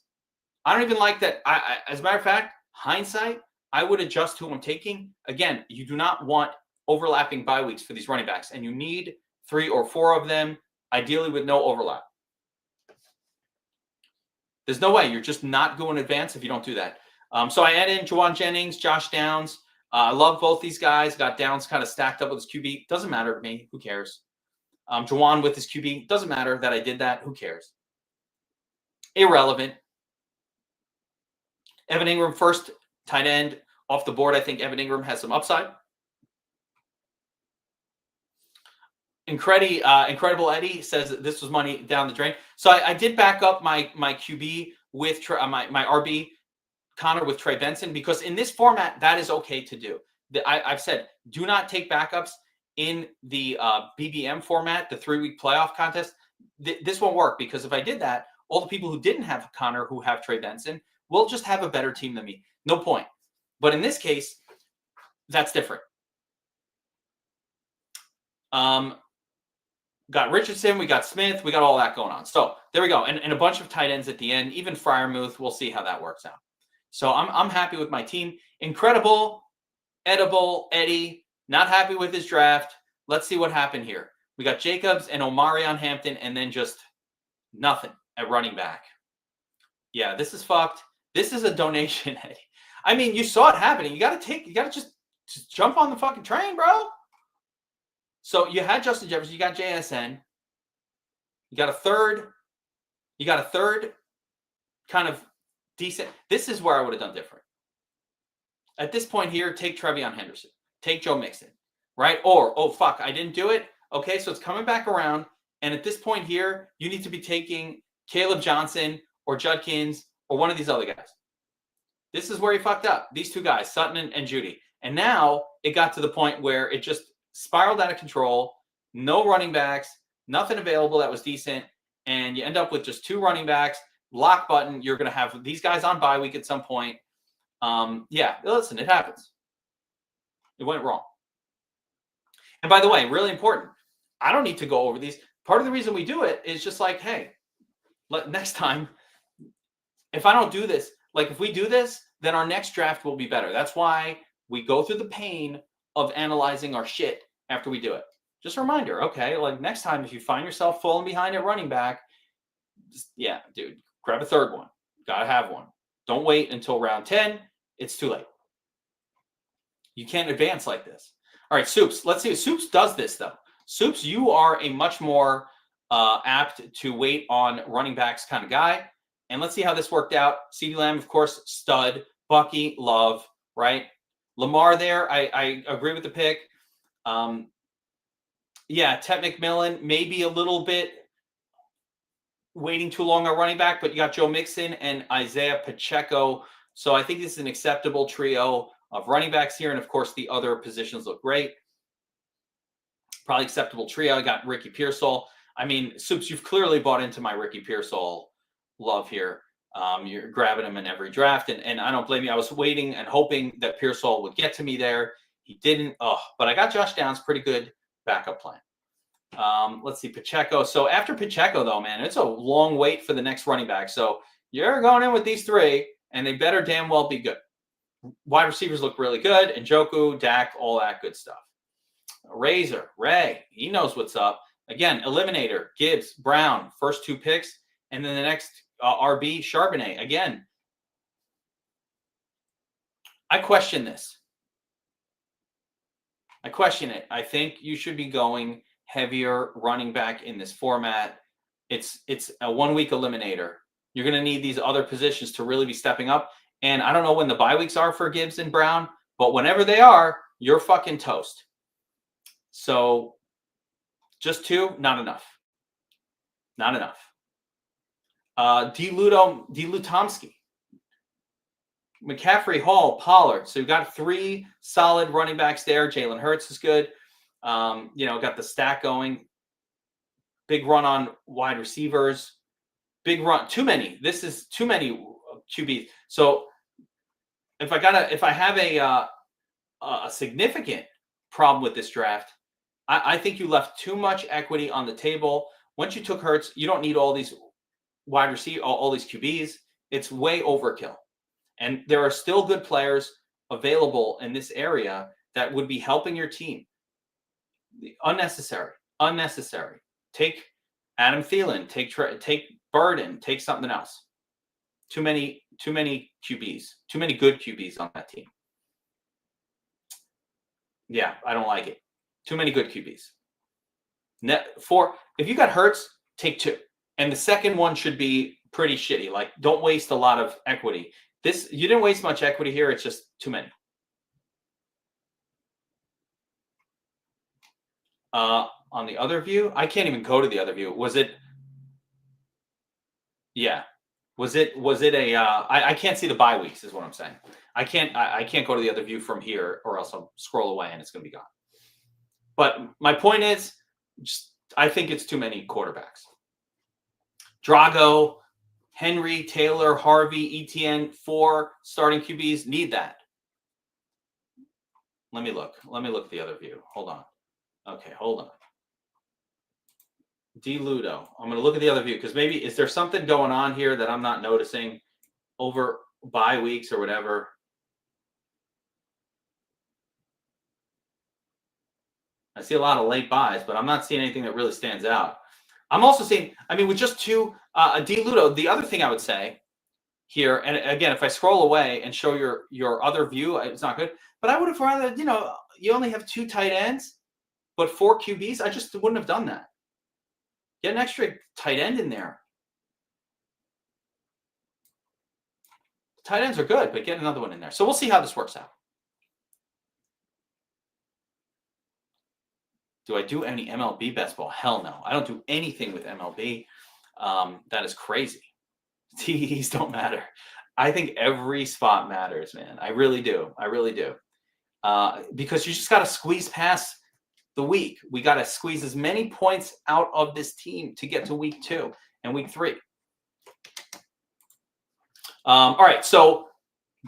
I don't even like that. As a matter of fact, hindsight, I would adjust who I'm taking. Again, you do not want overlapping bye weeks for these running backs, and you need 3 or 4 of them, ideally with no overlap. There's no way. You're just not going to advance if you don't do that. So I add in Juwan Jennings, Josh Downs. I love both these guys. Got Downs kind of stacked up with his QB. Doesn't matter to me. Who cares? Juwan with his QB. Doesn't matter that I did that. Who cares? Irrelevant. Evan Ingram first, tight end off the board. I think Evan Ingram has some upside. Incredible Eddie says that this was money down the drain. So I did back up my QB with my RB Connor with Trey Benson, because in this format that is okay to do. I've said do not take backups in the BBM format, the 3-week playoff contest. This won't work, because if I did that, all the people who didn't have Connor who have Trey Benson will just have a better team than me. No point. But in this case, that's different. Got Richardson, we got Smith, we got all that going on. So there we go. And a bunch of tight ends at the end, even Freiermuth. We'll see how that works out. So I'm happy with my team. Incredible, edible Eddie, not happy with his draft. Let's see what happened here. We got Jacobs and Omari on Hampton, and then just nothing at running back. Yeah, this is fucked. This is a donation, Eddie. I mean, you saw it happening. You got to just jump on the fucking train, bro. So you had Justin Jefferson, you got JSN, you got a third kind of decent. This is where I would have done different. At this point here, take Trevion Henderson, take Joe Mixon, right? Or, oh, fuck, I didn't do it. Okay, so it's coming back around. And at this point here, you need to be taking Caleb Johnson or Judkins or one of these other guys. This is where he fucked up. These 2 guys, Sutton and Judy. And now it got to the point where it just spiraled out of control, no running backs, nothing available that was decent, and you end up with just 2 running backs lock button. You're going to have these guys on bye week at some point. Yeah, listen, it happens. It went wrong. And by the way, really important, I don't need to go over these. Part of the reason we do it is just like, hey, next time, if I don't do this, like if we do this, then our next draft will be better. That's why we go through the pain of analyzing our shit after we do it. Just a reminder, okay, like next time, if you find yourself falling behind at running back, yeah, dude, grab a third one. Gotta have one. Don't wait until round 10. It's too late. You can't advance like this. All right, Soups. Let's see. Soups does this, though. Soups, you are a much more apt to wait on running backs kind of guy. And let's see how this worked out. CeeDee Lamb, of course, stud. Bucky, love, right? Lamar there, I agree with the pick. Yeah, Ted McMillan, maybe a little bit waiting too long on running back, but you got Joe Mixon and Isaiah Pacheco. So I think this is an acceptable trio of running backs here. And of course, the other positions look great. Probably acceptable trio. I got Ricky Pearsall. I mean, Soups, you've clearly bought into my Ricky Pearsall love here. You're grabbing him in every draft, and I don't blame you. I was waiting and hoping that Pearsall would get to me there. He didn't. But I got Josh Downs, pretty good backup plan. Let's see, Pacheco. So after Pacheco, though, man, it's a long wait for the next running back. So you're going in with these three, and they better damn well be good. Wide receivers look really good. Njoku, Dak, all that good stuff. Razor, Ray, he knows what's up. Again, Eliminator, Gibbs, Brown, first two picks. And then the next RB, Charbonnet. Again, I question this. I question it. I think you should be going heavier running back in this format. It's a 1 week eliminator. You're going to need these other positions to really be stepping up. And I don't know when the bye weeks are for Gibbs and Brown, but whenever they are, you're fucking toast. So just two, not enough. Not enough. D. Lutomsky, McCaffrey, Hall, Pollard. So you've got three solid running backs there. Jalen Hurts is good. Got the stack going. Big run on wide receivers. Big run. Too many. This is too many QBs. So if I have a significant problem with this draft, I think you left too much equity on the table. Once you took Hurts, you don't need all these wide receiver, all these QBs. It's way overkill. And there are still good players available in this area that would be helping your team. Unnecessary. Take Adam Thielen, take Burden, take something else. Too many QBs, too many good QBs on that team. Yeah, I don't like it. Too many good QBs. If you got Hurts, take two. And the second one should be pretty shitty. Like, don't waste a lot of equity. You didn't waste much equity here. It's just too many. On the other view, I can't even go to the other view. Was it? Yeah. Was it a? I can't see the bye weeks. Is what I'm saying. I can't go to the other view from here, or else I'll scroll away and it's going to be gone. But my point is, I think it's too many quarterbacks. Drago, Henry, Taylor, Harvey, ETN, 4 starting QBs. Need that. Let me look at the other view. Hold on. Okay, hold on. D. Ludo. I'm going to look at the other view because maybe is there something going on here that I'm not noticing over bye weeks or whatever? I see a lot of late buys, but I'm not seeing anything that really stands out. I'm also seeing, with just two, D. Ludo, the other thing I would say here, and again, if I scroll away and show your other view, it's not good, but I would have rather, you only have 2 tight ends, but 4 QBs. I just wouldn't have done that. Get an extra tight end in there. Tight ends are good, but get another one in there. So we'll see how this works out. Do I do any MLB best ball? Hell no. I don't do anything with MLB. That is crazy. TDs don't matter. I think every spot matters, man. I really do. Because you just got to squeeze past the week. We got to squeeze as many points out of this team to get to week 2 and week 3. All right, so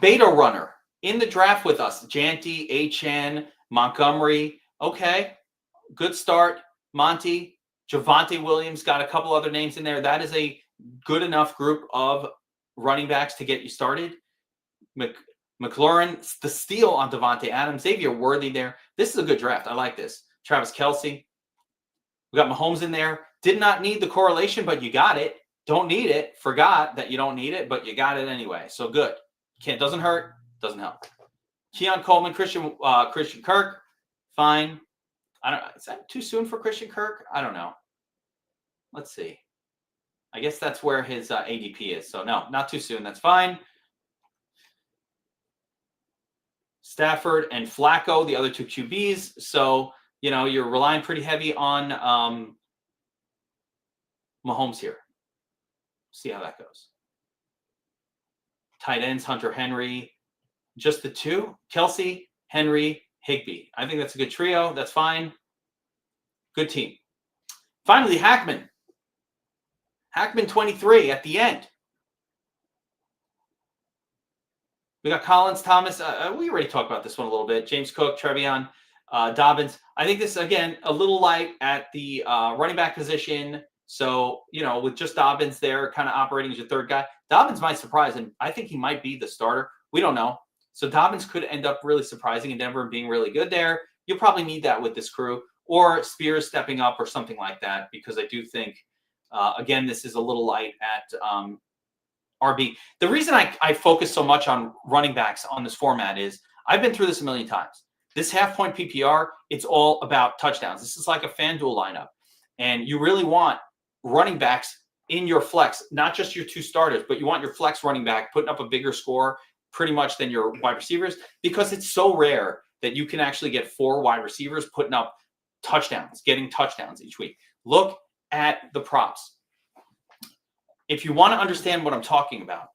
beta runner in the draft with us, Janty, HN, Montgomery. Okay, good start. Monty, Javonte Williams, got a couple other names in there. That is a good enough group of running backs to get you started. McLaurin, the steal on Devontae Adams, Xavier Worthy there. This is a good draft. I like this. Travis Kelce. We got Mahomes in there. Did not need the correlation, but you got it. Don't need it. Forgot that you don't need it, but you got it anyway. So good. Doesn't hurt. Doesn't help. Keon Coleman, Christian Kirk. Fine. I don't know. Is that too soon for Christian Kirk? I don't know. Let's see. I guess that's where his ADP is. So no, not too soon. That's fine. Stafford and Flacco, the other two QBs. So, you're relying pretty heavy on Mahomes here. See how that goes. Tight ends, Hunter Henry. Just the two. Kelce, Henry, Higbee. I think that's a good trio. That's fine. Good team. Finally, Hackman. Hackman 23 at the end. We got Collins, Thomas. We already talked about this one a little bit. James Cook, Trevion, Dobbins. I think this, again, a little light at the running back position. So, with just Dobbins there kind of operating as your third guy. Dobbins might surprise, and I think he might be the starter. We don't know. So Dobbins could end up really surprising in Denver and being really good there. You'll probably need that with this crew. Or Spears stepping up or something like that, because I do think, again, this is a little light at RB. The reason I focus so much on running backs on this format is I've been through this a million times. This half-point PPR, it's all about touchdowns. This is like a FanDuel lineup. And you really want running backs in your flex, not just your two starters, but you want your flex running back putting up a bigger score pretty much than your wide receivers, because it's so rare that you can actually get 4 wide receivers putting up touchdowns, getting touchdowns each week. Look at the props. If you want to understand what I'm talking about,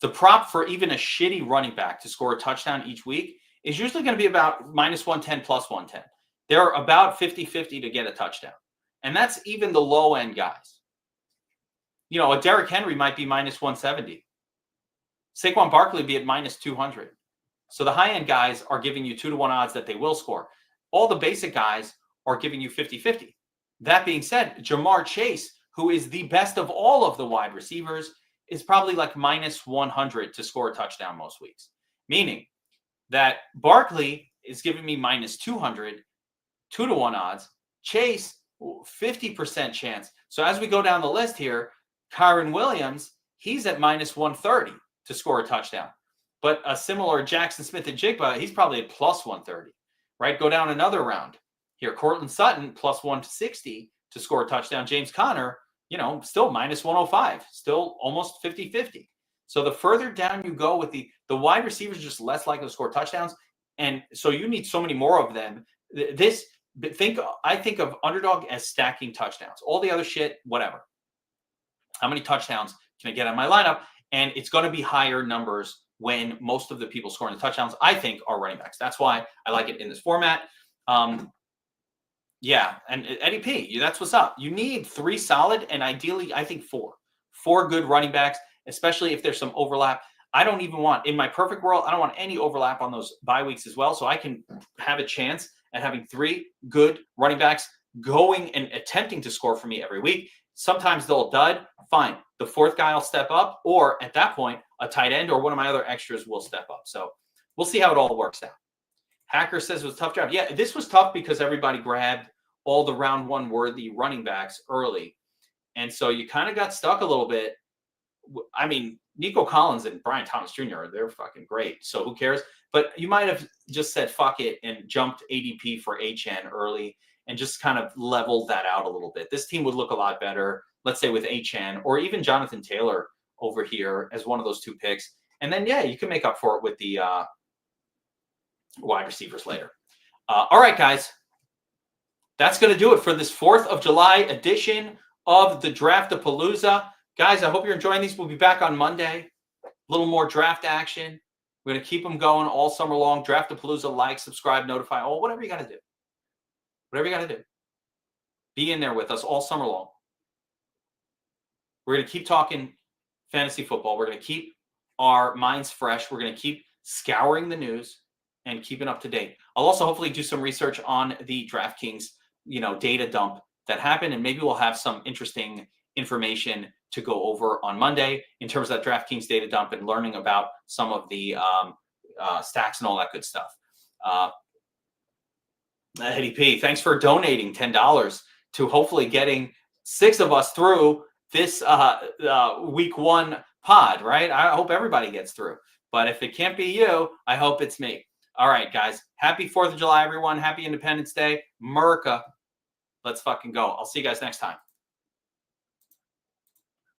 the prop for even a shitty running back to score a touchdown each week is usually going to be about -110, +110. They're about 50-50 to get a touchdown. And that's even the low-end guys. A Derrick Henry might be -170. Saquon Barkley be at -200. So the high-end guys are giving you 2-to-1 odds that they will score. All the basic guys are giving you 50-50. That being said, Jamar Chase, who is the best of all of the wide receivers, is probably like -100 to score a touchdown most weeks. Meaning that Barkley is giving me -200, 2-to-1 odds. Chase, 50% chance. So as we go down the list here, Kyron Williams, he's at -130 to score a touchdown. But a similar Jackson Smith and Jigba, he's probably at +130, right? Go down another round. Here, Cortland Sutton, +160 to score a touchdown. James Conner, still -105, still almost 50-50. So the further down you go with the wide receivers, are just less likely to score touchdowns. And so you need so many more of them. I think of underdog as stacking touchdowns. All the other shit, whatever. How many touchdowns can I get on my lineup? And it's going to be higher numbers when most of the people scoring the touchdowns, I think, are running backs. That's why I like it in this format. Yeah, and Eddie P, that's what's up. You need 3 solid and ideally, I think 4. 4 good running backs, especially if there's some overlap. I don't even want, in my perfect world, I don't want any overlap on those bye weeks as well. So I can have a chance at having 3 good running backs going and attempting to score for me every week. Sometimes they'll dud. Fine. The 4th guy will step up, or at that point, a tight end or one of my other extras will step up. So we'll see how it all works out. Hacker says it was a tough draft. Yeah, this was tough because everybody grabbed all the round 1 worthy running backs early. And so you kind of got stuck a little bit. I mean, Nico Collins and Brian Thomas Jr., they're fucking great. So who cares? But you might have just said, fuck it, and jumped ADP for HN early and just kind of leveled that out a little bit. This team would look a lot better, let's say with HN or even Jonathan Taylor over here as one of those 2 picks. And then, yeah, you can make up for it with the wide receivers later. All right, guys. That's going to do it for this 4th of July edition of the Draft-a-Palooza. Guys, I hope you're enjoying these. We'll be back on Monday. A little more draft action. We're going to keep them going all summer long. Draft-a-Palooza, like, subscribe, notify, whatever you got to do. Whatever you got to do. Be in there with us all summer long. We're going to keep talking fantasy football. We're going to keep our minds fresh. We're going to keep scouring the news and keeping up to date. I'll also hopefully do some research on the DraftKings, data dump that happened, and maybe we'll have some interesting information to go over on Monday in terms of that DraftKings data dump and learning about some of the stacks and all that good stuff. Eddie P, thanks for donating $10 to hopefully getting 6 of us through this week 1 pod, right? I hope everybody gets through. But if it can't be you, I hope it's me. All right, guys. Happy 4th of July, everyone. Happy Independence Day. America. Let's fucking go. I'll see you guys next time.